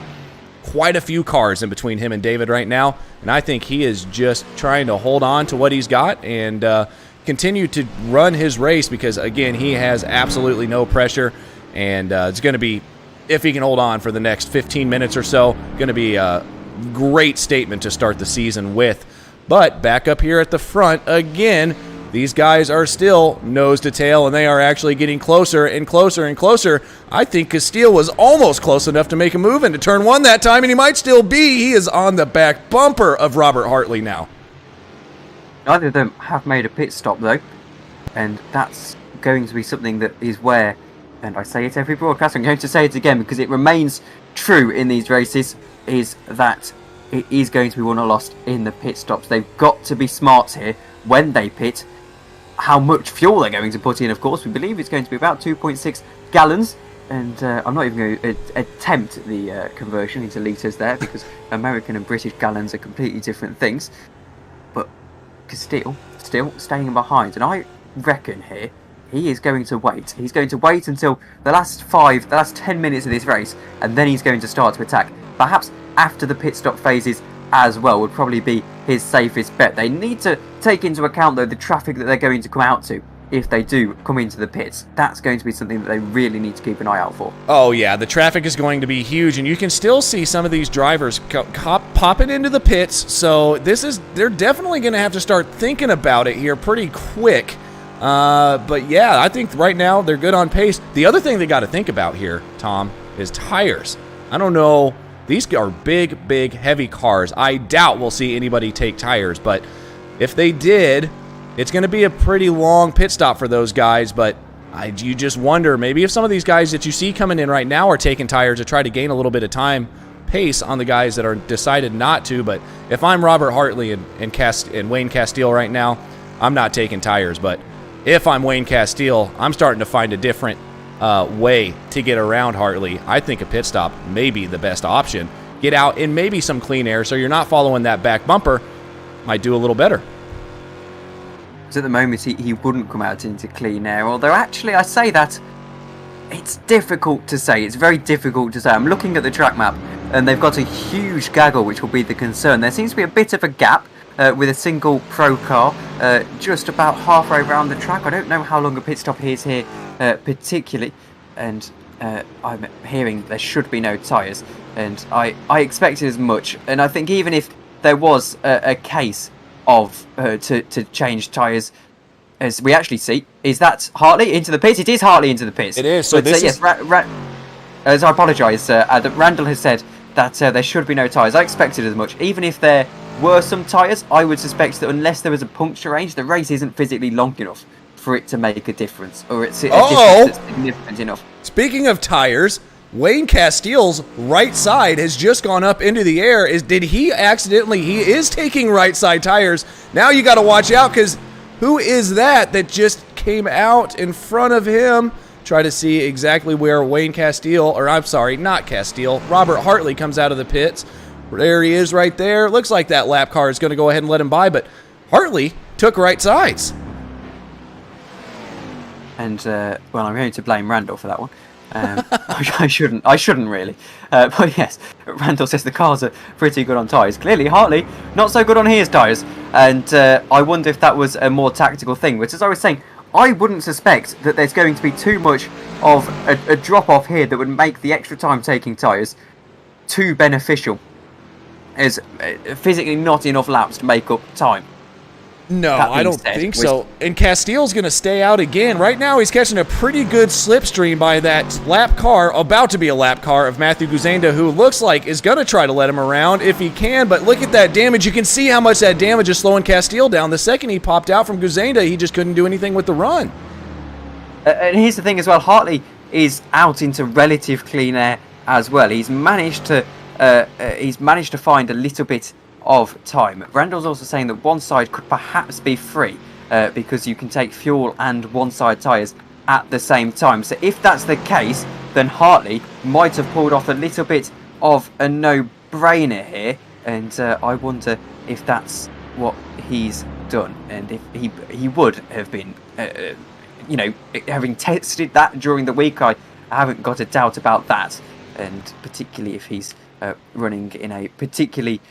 quite a few cars in between him and David right now, and I think he is just trying to hold on to what he's got and continue to run his race because, again, he has absolutely no pressure, and it's going to be, if he can hold on for the next 15 minutes or so, going to be a great statement to start the season with. But back up here at the front, again, these guys are still nose to tail, and they are actually getting closer and closer and closer. I think Castile was almost close enough to make a move into turn one that time, and he might still be. He is on the back bumper of Robert Hartley now. Neither of them have made a pit stop, though, and that's going to be something that is where, and I say it every broadcast, I'm going to say it again because it remains true in these races, is that it is going to be won or lost in the pit stops. They've got to be smart here when they pit. How much fuel they're going to put in, of course. We believe it's going to be about 2.6 gallons. And I'm not even going to attempt the conversion into litres there because American and British gallons are completely different things. But Castile still staying behind. And I reckon here he is going to wait. He's going to wait until the last 10 minutes of this race. And then he's going to start to attack. Perhaps after the pit stop phases as well would probably be his safest bet. They need to take into account, though, the traffic that they're going to come out to if they do come into the pits. That's going to be something that they really need to keep an eye out for. Oh, yeah, the traffic is going to be huge, and you can still see some of these drivers popping into the pits, so they're definitely going to have to start thinking about it here pretty quick. But, yeah, I think right now they're good on pace. The other thing they got to think about here, Tom, is tires. I don't know. These are big, big, heavy cars. I doubt we'll see anybody take tires, but if they did, it's going to be a pretty long pit stop for those guys, but you just wonder, maybe if some of these guys that you see coming in right now are taking tires to try to gain a little bit of time pace on the guys that are decided not to, but if I'm Robert Hartley and Wayne Castile right now, I'm not taking tires, but if I'm Wayne Castile, I'm starting to find a different way to get around Hartley. I think a pit stop may be the best option. Get out in maybe some clean air so you're not following that back bumper. Might do a little better. Because at the moment he wouldn't come out into clean air, although actually I say that it's difficult to say. It's very difficult to say. I'm looking at the track map and they've got a huge gaggle, which will be the concern. There seems to be a bit of a gap with a single pro car just about halfway around the track. I don't know how long a pit stop is here particularly, and I'm hearing there should be no tyres, and I expected as much. And I think even if there was a case of to change tyres, as we actually see, is that Hartley into the pits? It is Hartley into the pits. It is. So but, this yes, as I apologise, Randall has said that there should be no tyres. I expected as much. Even if there were some tyres, I would suspect that unless there was a puncture range, the race isn't physically long enough for it to make a difference, or it's a difference that's significant enough. Speaking of tires, Wayne Castile's right side has just gone up into the air. Did he accidentally? He is taking right side tires. Now you got to watch out, because who is that just came out in front of him? Try to see exactly where Wayne Castile, or I'm sorry, not Castile, Robert Hartley comes out of the pits. There he is right there. Looks like that lap car is going to go ahead and let him by, but Hartley took right sides. And, well, I'm going to blame Randall for that one. I shouldn't really. But yes, Randall says the cars are pretty good on tyres. Clearly, Hartley, not so good on his tyres. And I wonder if that was a more tactical thing. But as I was saying, I wouldn't suspect that there's going to be too much of a drop-off here that would make the extra time taking tyres too beneficial. As physically not enough laps to make up time. No, I don't think so. And Castile's going to stay out again. Right now, he's catching a pretty good slipstream by that lap car, about to be a lap car of Matthew Guzenda, who looks like is going to try to let him around if he can. But look at that damage. You can see how much that damage is slowing Castile down. The second he popped out from Guzenda, he just couldn't do anything with the run. And here's the thing as well. Hartley is out into relative clean air as well. He's managed to find a little bit of time. Randall's also saying that one side could perhaps be free because you can take fuel and one side tyres at the same time. So if that's the case, then Hartley might have pulled off a little bit of a no-brainer here, and I wonder if that's what he's done, and if he would have been, you know, having tested that during the week, I haven't got a doubt about that, and particularly if he's running in a particularly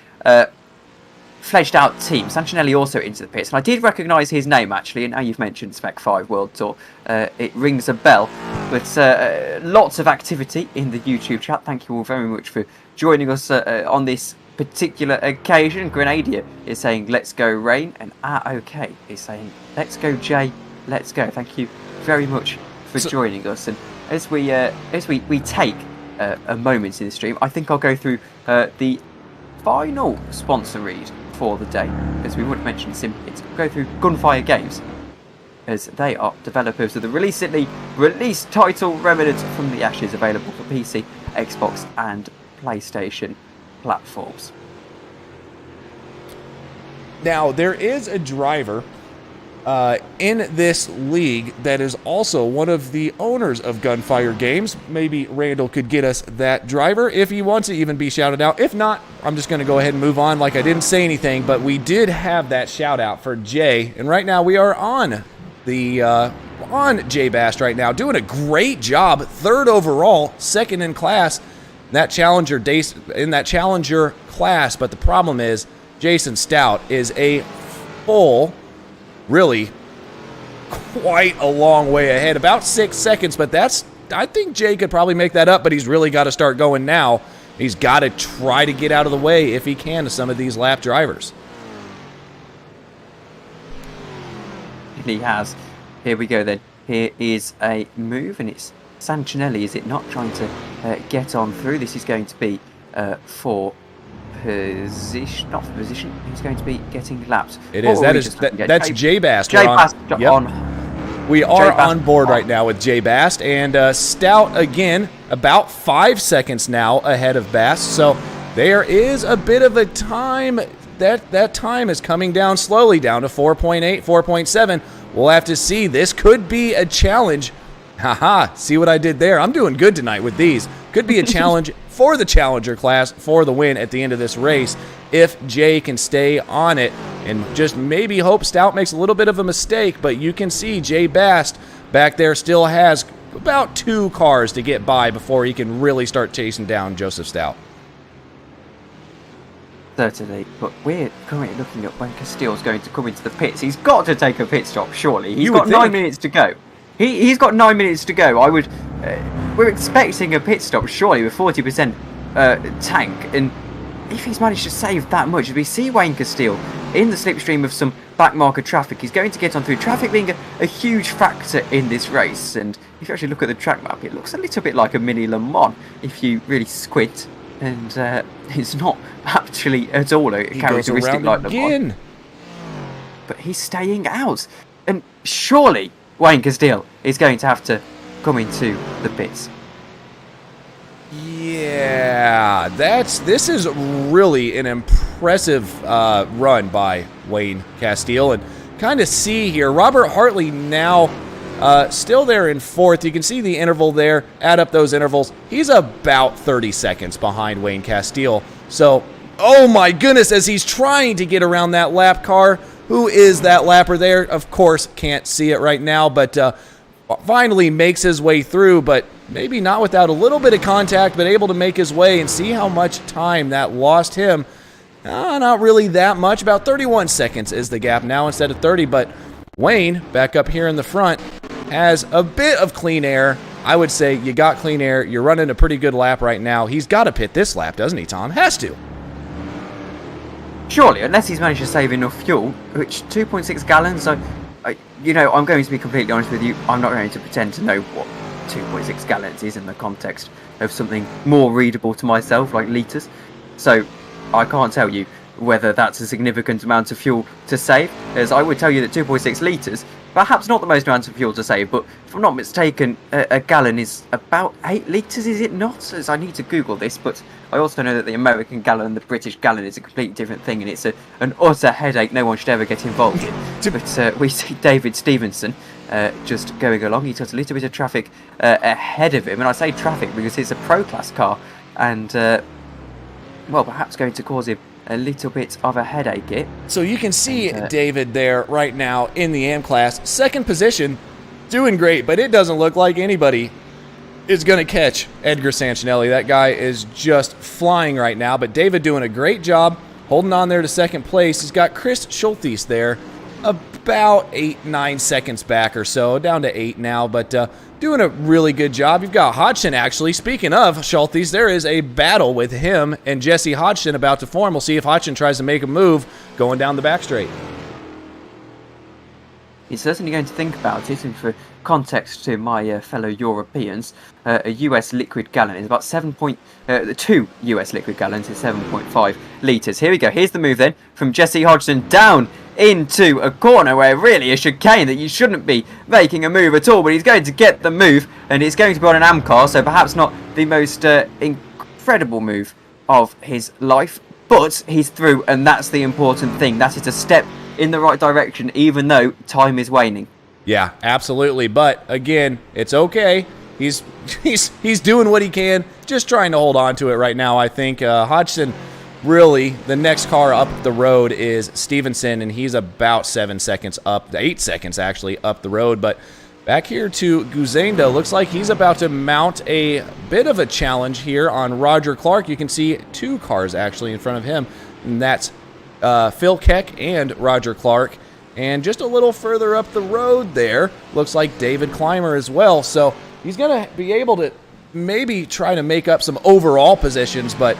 fleshed out team. Santinelli also into the pits, and I did recognise his name actually, and now you've mentioned Spec 5 World Tour, it rings a bell. But lots of activity in the YouTube chat. Thank you all very much for joining us on this particular occasion. Grenadier is saying let's go Rain, and OK is saying let's go Jay, let's go. Thank you very much for joining us. And as we take a moment in the stream, I think I'll go through the final sponsor read for the day, as we would have mentioned Simpit. Go through Gunfire Games, as they are developers of the recently released title Remnant from the Ashes, available for PC, Xbox and PlayStation platforms. Now, there is a driver in this league that is also one of the owners of Gunfire Games. Maybe Randall could get us that driver if he wants to even be shouted out. If not, I'm just going to go ahead and move on like I didn't say anything, but we did have that shout out for Jay, and right now we are on the on Jay Bast right now, doing a great job, 3rd overall, 2nd in class in that challenger class. But the problem is Jason Stout is a full, really quite a long way ahead, about 6 seconds, but I think Jay could probably make that up, but he's really got to start going now. He's got to try to get out of the way if he can to some of these lap drivers. He has. Here we go then. Here is a move, and it's Santinelli, is it not, trying to get on through. This is going to be for position, not for position. He's going to be getting lapped. It is. That's Jay Bast. Jay Bast on. We are on board right now with Jay Bast, and Stout again about 5 seconds now ahead of Bast. So there is a bit of a time. That time is coming down slowly, down to 4.8, 4.7. We'll have to see. This could be a challenge. Haha, see what I did there? I'm doing good tonight with these. Could be a challenge for the Challenger class for the win at the end of this race if Jay can stay on it, and just maybe hope Stout makes a little bit of a mistake. But you can see Jay Bast back there still has about 2 cars to get by before he can really start chasing down Joseph Stout. Certainly, but we're currently looking at when Castile's going to come into the pits. He's got to take a pit stop, surely. He's got 9 minutes to go. He's got 9 minutes to go. We're expecting a pit stop, surely, with 40% tank. And if he's managed to save that much, if we see Wayne Castile in the slipstream of some backmarker traffic, he's going to get on through. Traffic being a huge factor in this race. And if you actually look at the track map, it looks a little bit like a mini Le Mans if you really squint. And it's not actually at all a characteristic like Le Mans. But he's staying out. And surely Wayne Castile is going to have to come into the pits. Yeah, this is really an impressive run by Wayne Castile. And kind of see here, Robert Hartley now still there in 4th. You can see the interval there. Add up those intervals. He's about 30 seconds behind Wayne Castile. So, oh my goodness, as he's trying to get around that lap car. Who is that lapper there? Of course, can't see it right now, but finally makes his way through, but maybe not without a little bit of contact, but able to make his way, and see how much time that lost him. Not really that much. About 31 seconds is the gap now instead of 30, but Wayne, back up here in the front, has a bit of clean air. I would say you got clean air. You're running a pretty good lap right now. He's got to pit this lap, doesn't he, Tom? Has to. Surely, unless he's managed to save enough fuel, which 2.6 gallons, I'm going to be completely honest with you, I'm not going to pretend to know what 2.6 gallons is in the context of something more readable to myself, like litres. So I can't tell you whether that's a significant amount of fuel to save, as I would tell you that 2.6 litres, perhaps not the most amount of fuel to save, but if I'm not mistaken, a gallon is about 8 litres, is it not? As I need to Google this, but I also know that the American gallon and the British gallon is a completely different thing, and it's an utter headache no one should ever get involved in. But we see David Stevenson just going along. He's got a little bit of traffic ahead of him, and I say traffic because it's a pro-class car, and well, perhaps going to cause him a little bit of a headache. So you can see David there right now in the AM class, second position, doing great, but it doesn't look like anybody is going to catch Edgar Sancinelli. That guy is just flying right now, but David doing a great job holding on there to second place. He's got Chris Schultes there about 8-9 seconds back or so, down to 8 now, but doing a really good job. You've got Hodgson, actually. Speaking of Schultes, there is a battle with him and Jesse Hodgson about to form. We'll see if Hodgson tries to make a move going down the back straight. He's certainly going to think about it, and for context to my fellow Europeans, a US liquid gallon is about 2 US liquid gallons is 7.5 litres. Here we go. Here's the move then from Jesse Hodgson down into a corner where really a chicane that you shouldn't be making a move at all, but he's going to get the move, and it's going to be on an AM car, so perhaps not the most incredible move of his life, but he's through, and that's the important thing. That is a step in the right direction, even though time is waning. Yeah, absolutely. But again, it's okay. He's doing what he can, just trying to hold on to it right now. I think Hodgson, really, the next car up the road is Stevenson, and he's about 7 seconds up, 8 seconds actually up the road. But back here to Guzenda, looks like he's about to mount a bit of a challenge here on Roger Clark. You can see 2 cars actually in front of him, and that's Phil Keck and Roger Clark. And just a little further up the road there, looks like David Clymer as well. So he's going to be able to maybe try to make up some overall positions. But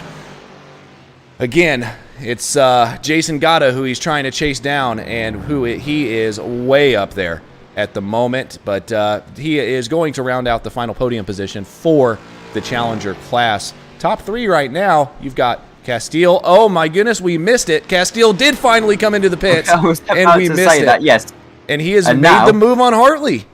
again, it's Jason Gata who he's trying to chase down, and he is way up there at the moment. But he is going to round out the final podium position for the Challenger class. Top 3 right now, you've got Castile. Oh my goodness, we missed it. Castile did finally come into the pits, and we missed it. That, yes. And he has made the move on Hartley.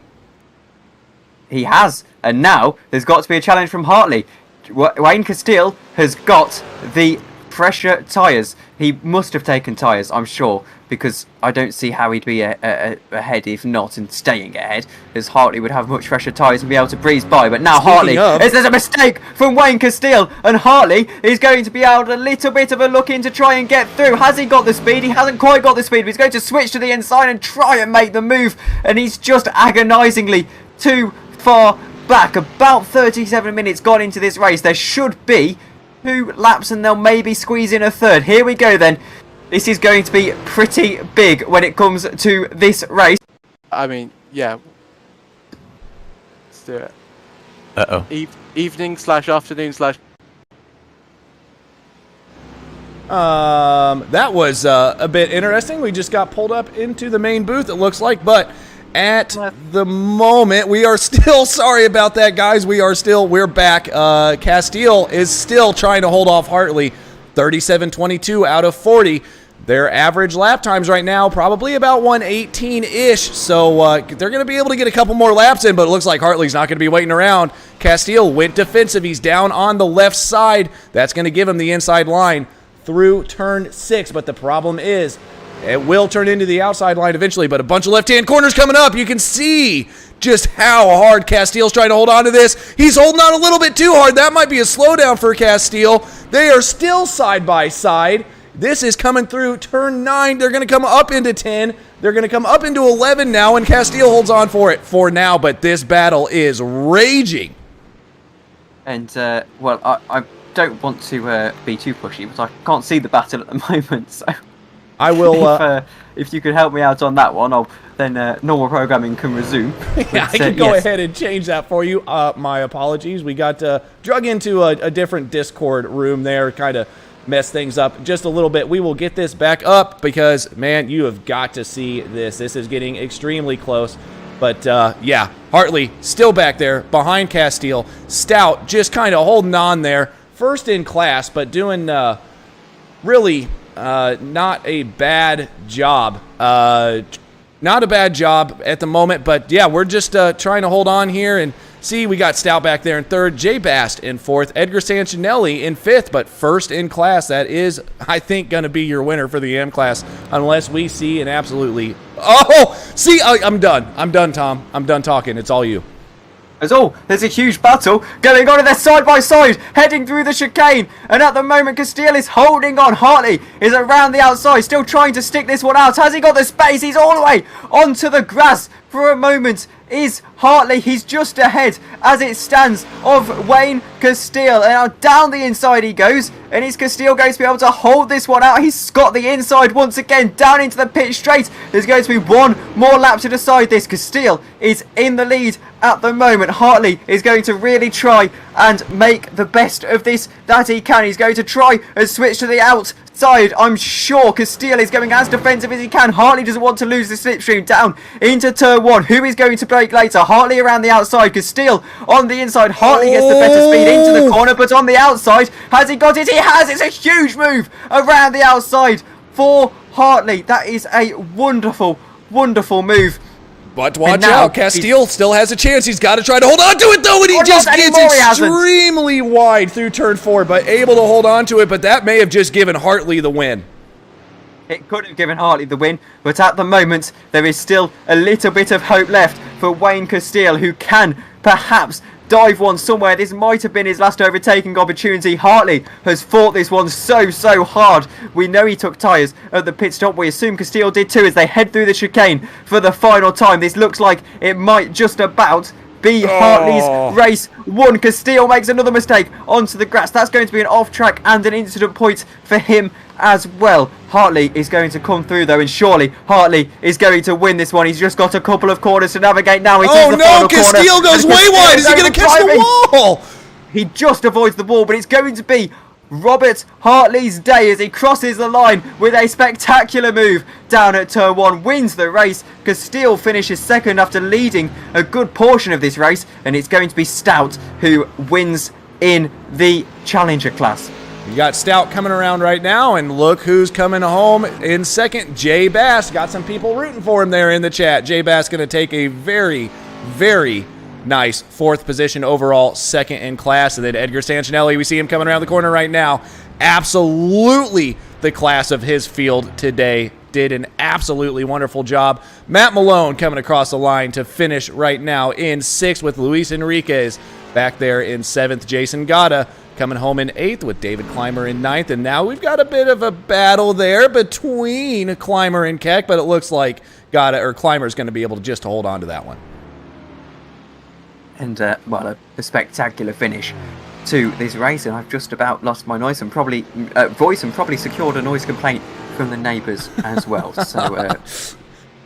He has, and now there's got to be a challenge from Hartley. Wayne Castile has got the pressure tyres. He must have taken tyres, I'm sure, because I don't see how he'd be ahead if not, and staying ahead, as Hartley would have much fresher tyres and be able to breeze by. But now there's a mistake from Wayne Castile, and Hartley is going to be able a little bit of a look in to try and get through. Has he got the speed? He hasn't quite got the speed, but he's going to switch to the inside and try and make the move, and he's just agonisingly too far back. About 37 minutes gone into this race. There should be 2 laps, and they'll maybe squeeze in a third. Here we go then. This is going to be pretty big when it comes to this race. I mean, yeah. Let's do it. Uh-oh. Evening / afternoon / that was a bit interesting. We just got pulled up into the main booth, it looks like, but at the moment, we are still, sorry about that, guys. We're back. Castile is still trying to hold off Hartley. 37.22 out of 40. Their average lap times right now, probably about 1:18-ish. So they're going to be able to get a couple more laps in, but it looks like Hartley's not going to be waiting around. Castile went defensive. He's down on the left side. That's going to give him the inside line through turn 6. But the problem is, it will turn into the outside line eventually, but a bunch of left-hand corners coming up. You can see just how hard Castile's trying to hold on to this. He's holding on a little bit too hard. That might be a slowdown for Castile. They are still side by side. This is coming through turn 9. They're going to come up into 10. They're going to come up into 11 now, and Castile holds on for it for now, but this battle is raging. And, well, I don't want to be too pushy, but I can't see the battle at the moment, so I will. If you could help me out on that one, then normal programming can resume. Yeah, I can go ahead and change that for you. My apologies. We got drug into a different Discord room there, kind of messed things up just a little bit. We will get this back up because, man, you have got to see this. This is getting extremely close. But, yeah, Hartley still back there behind Castile. Stout just kind of holding on there. First in class, but doing really not a bad job. Not a bad job at the moment, but yeah, we're just trying to hold on here and See, we got Stout back there in third, Jay Bast in fourth, Edgar Sancinelli in fifth, but first in class. That is, I think, going to be your winner for the M class, unless we see an absolutely... Oh! See, I'm done. I'm done, Tom. I'm done talking. It's all you. There's a huge battle going on, and they're side by side, heading through the chicane. And at the moment, Castile is holding on. Hartley is around the outside, still trying to stick this one out. Has he got the space? He's all the way onto the grass. For a moment, is Hartley. He's just ahead, as it stands, of Wayne Castile. And now down the inside he goes. And is Castile going to be able to hold this one out? He's got the inside once again, down into the pit straight. There's going to be one more lap to decide this. Castile is in the lead at the moment. Hartley is going to really try and make the best of this that he can. He's going to try and switch to the outside. I'm sure Castile is going as defensive as he can. Hartley doesn't want to lose the slipstream down into turn one. Who is going to break later? Hartley around the outside, Castile on the inside. Hartley gets the better speed into the corner, but on the outside, has he got it? He has. It's a huge move around the outside for Hartley. That is a wonderful, wonderful move. But watch out, Castile still has a chance. He's got to try to hold on to it, though, and he just gets extremely wide through turn four, but able to hold on to it, but that may have just given Hartley the win. It could have given Hartley the win, but at the moment, there is still a little bit of hope left for Wayne Castile, who can perhaps dive one somewhere. This might have been his last overtaking opportunity. Hartley has fought this one so hard. We know he took tyres at the pit stop. We assume Castile did too as they head through the chicane for the final time. This looks like it might just about be Hartley's race won. Castile makes another mistake onto the grass. That's going to be an off track and an incident point for him as well. Hartley is going to come through though, and surely Hartley is going to win this one. He's just got a couple of corners to navigate now. Oh no, Castile goes way wide. Is he going to catch the wall? He just avoids the wall, but it's going to be Robert Hartley's day as he crosses the line with a spectacular move down at turn one, wins the race. Castile finishes second after leading a good portion of this race, and it's going to be Stout who wins in the Challenger class. You got Stout coming around right now, and look who's coming home in second. Jay Bass. Got some people rooting for him there in the chat. Jay Bass going to take a very, very nice fourth position overall, second in class. And then Edgar Sancinelli, we see him coming around the corner right now. Absolutely the class of his field today. Did an absolutely wonderful job. Matt Malone coming across the line to finish right now in sixth with Luis Enriquez back there in seventh. Jason Gata coming home in eighth with David Clymer in ninth. And now we've got a bit of a battle there between Clymer and Keck, but it looks like Clymer's going to be able to just hold on to that one. And, well, a spectacular finish to this race, and I've just about lost my voice and probably secured a noise complaint from the neighbours as well. So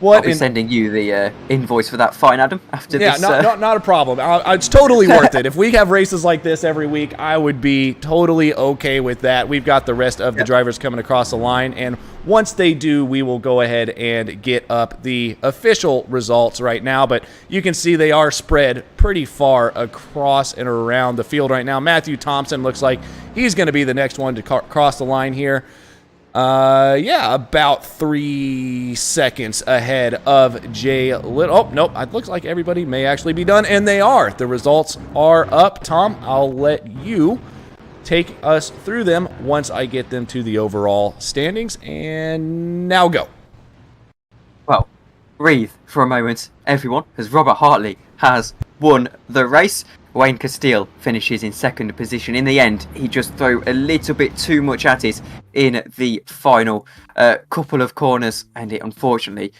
I'll be sending you the invoice for that fine, Adam, after this. Yeah, not a problem. It's totally worth it. If we have races like this every week, I would be totally okay with that. We've got the rest of the drivers coming across the line, and once they do, we will go ahead and get up the official results right now. But you can see they are spread pretty far across and around the field right now. Matthew Thompson looks like he's going to be the next one to cross the line here. About 3 seconds ahead of Jay Little. Oh, nope. It looks like everybody may actually be done, and they are. The results are up. Tom, I'll let you take us through them once I get them to the overall standings. And now go. Well, breathe for a moment, everyone, as Robert Hartley has won the race. Wayne Castile finishes in second position. In the end, he just threw a little bit too much at it in the final couple of corners, and it unfortunately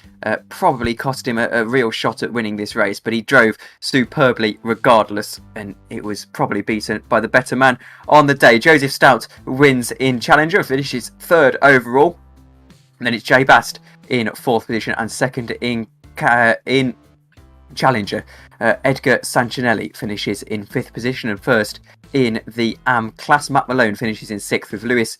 probably cost him a real shot at winning this race, but he drove superbly regardless, and it was probably beaten by the better man on the day. Joseph Stout wins in Challenger, finishes third overall, and then it's Jay Bast in fourth position and second in Challenger. Edgar Sancinelli finishes in fifth position, and first in the AM class. Matt Malone finishes in sixth with Luis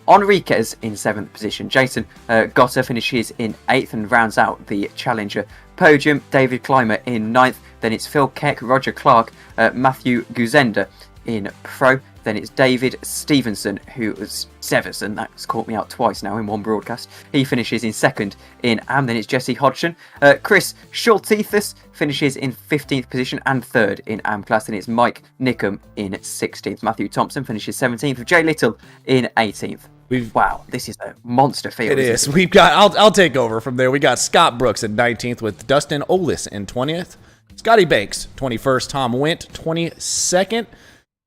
Enriquez in seventh position. Jason Gotter finishes in eighth and rounds out the Challenger podium. David Clymer in ninth. Then it's Phil Keck, Roger Clark, Matthew Guzenda in pro. then it's David Stevenson, who was Severson. That's caught me out twice now in one broadcast. He finishes in 2nd in AM. Then it's Jesse Hodgson. Chris Schulteithus finishes in 15th position and 3rd in AM class. Then it's Mike Nickham in 16th. Matthew Thompson finishes 17th, with Jay Little in 18th. Wow, this is a monster field. It is. We've got. I'll take over from there. We got Scott Brooks in 19th with Dustin Olis in 20th. Scotty Banks 21st. Tom Wint 22nd.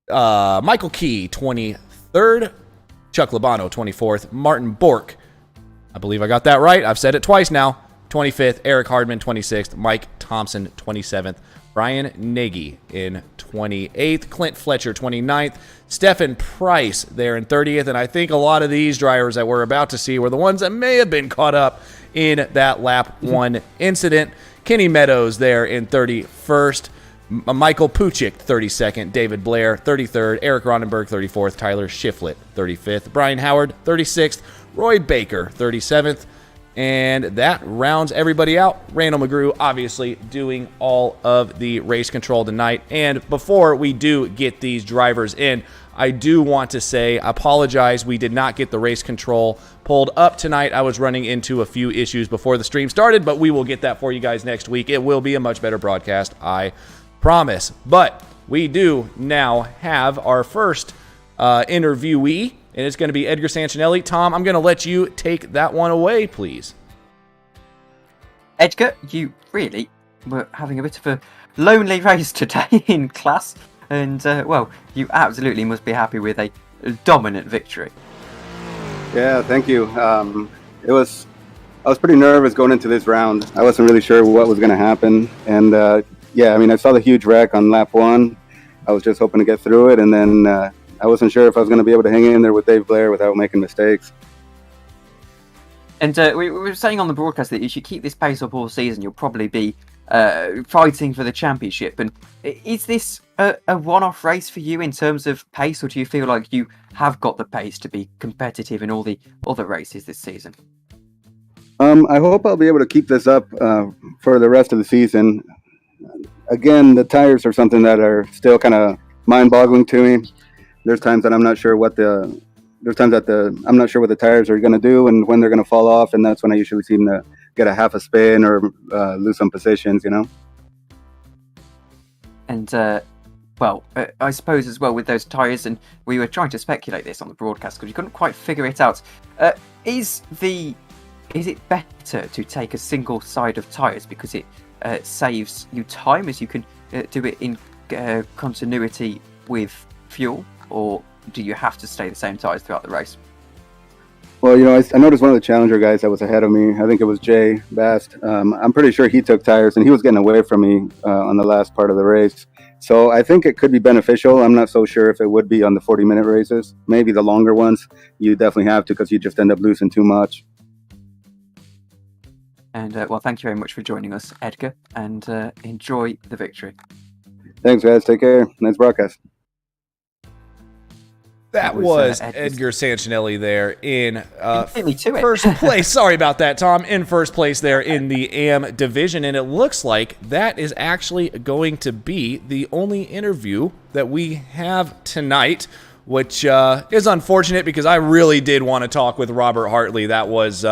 Michael Key 23rd. Chuck Labano 24th. Martin Bork, I believe I got that right. I've said it twice now. 25th. Eric Hardman 26th. Mike Thompson 27th. Brian Nagy in 28th. Clint Fletcher 29th. Stephen Price there in 30th. And I think a lot of these drivers that we're about to see were the ones that may have been caught up in that lap 1 incident. Kenny Meadows there in 31st. Michael Puchik, 32nd. David Blair, 33rd. Eric Rondenberg, 34th. Tyler Shiflett, 35th. Brian Howard, 36th. Roy Baker, 37th. And that rounds everybody out. Randall McGrew, obviously, doing all of the race control tonight. And before we do get these drivers in, I do want to say, apologize, we did not get the race control pulled up tonight. I was running into a few issues before the stream started, but we will get that for you guys next week. It will be a much better broadcast, I promise. But we do now have our first interviewee, and it's going to be Edgar Sancinelli. Tom, I'm going to let you take that one away, please. Edgar, you really were having a bit of a lonely race today in class, and well, you absolutely must be happy with a dominant victory. Yeah, thank you. I was pretty nervous going into this round. I wasn't really sure what was going to happen, and yeah, I mean, I saw the huge wreck on lap 1. I was just hoping to get through it, and then I wasn't sure if I was going to be able to hang in there with Dave Blair without making mistakes. And we were saying on the broadcast that if you keep this pace up all season, you'll probably be fighting for the championship. And is this a one-off race for you in terms of pace, or do you feel like you have got the pace to be competitive in all the other races this season? I hope I'll be able to keep this up for the rest of the season. Again, the tires are something that are still kind of mind-boggling to me. There's times that I'm not sure what the tires are going to do and when they're going to fall off, and that's when I usually seem to get a half a spin or lose some positions, you know. And well, I suppose as well with those tires, and we were trying to speculate this on the broadcast because you couldn't quite figure it out. Is it better to take a single side of tires because it saves you time, as you can do it in continuity with fuel, or do you have to stay the same tires throughout the race? Well, you know, I noticed one of the Challenger guys that was ahead of me. I think it was Jay Bast. I'm pretty sure he took tires, and he was getting away from me on the last part of the race. So I think it could be beneficial. I'm not so sure if it would be on the 40-minute races. Maybe the longer ones, you definitely have to, because you just end up losing too much. And well, thank you very much for joining us, Edgar, and enjoy the victory. Thanks, guys. Take care. Nice broadcast. That was Edgar Sancinelli there in first place. Sorry about that, Tom. In first place there in the AM division. And it looks like that is actually going to be the only interview that we have tonight, which is unfortunate because I really did want to talk with Robert Hartley. That was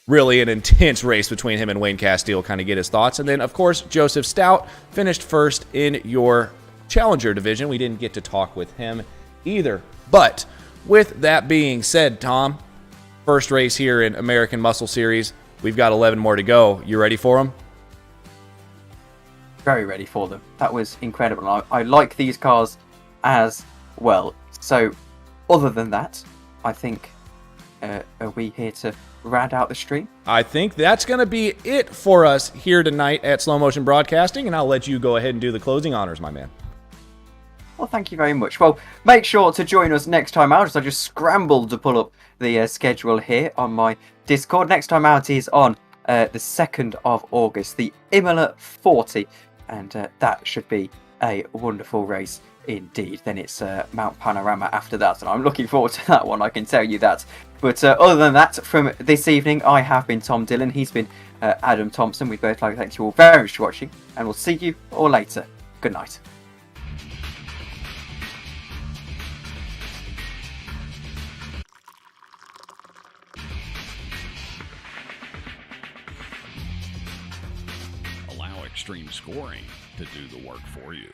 really an intense race between him and Wayne Castile, kind of get his thoughts. And then, of course, Joseph Stout finished first in your Challenger division. We didn't get to talk with him either. But with that being said, Tom, first race here in American Muscle Series. We've got 11 more to go. You ready for them? Very ready for them. That was incredible. I like these cars as well. So, other than that, I think, are we here to round out the stream? I think that's going to be it for us here tonight at Slow Motion Broadcasting, and I'll let you go ahead and do the closing honors, my man. Well, thank you very much. Well, make sure to join us next time out, as I just scrambled to pull up the schedule here on my Discord. Next time out is on the 2nd of August, the Imola 40, and that should be a wonderful race indeed. Then it's Mount Panorama after that, and I'm looking forward to that one, I can tell you that. But other than that, from this evening, I have been Tom Dillon. He's been Adam Thompson. We'd both like to thank you all very much for watching, and we'll see you all later. Good night. Xtreme Scoring to do the work for you.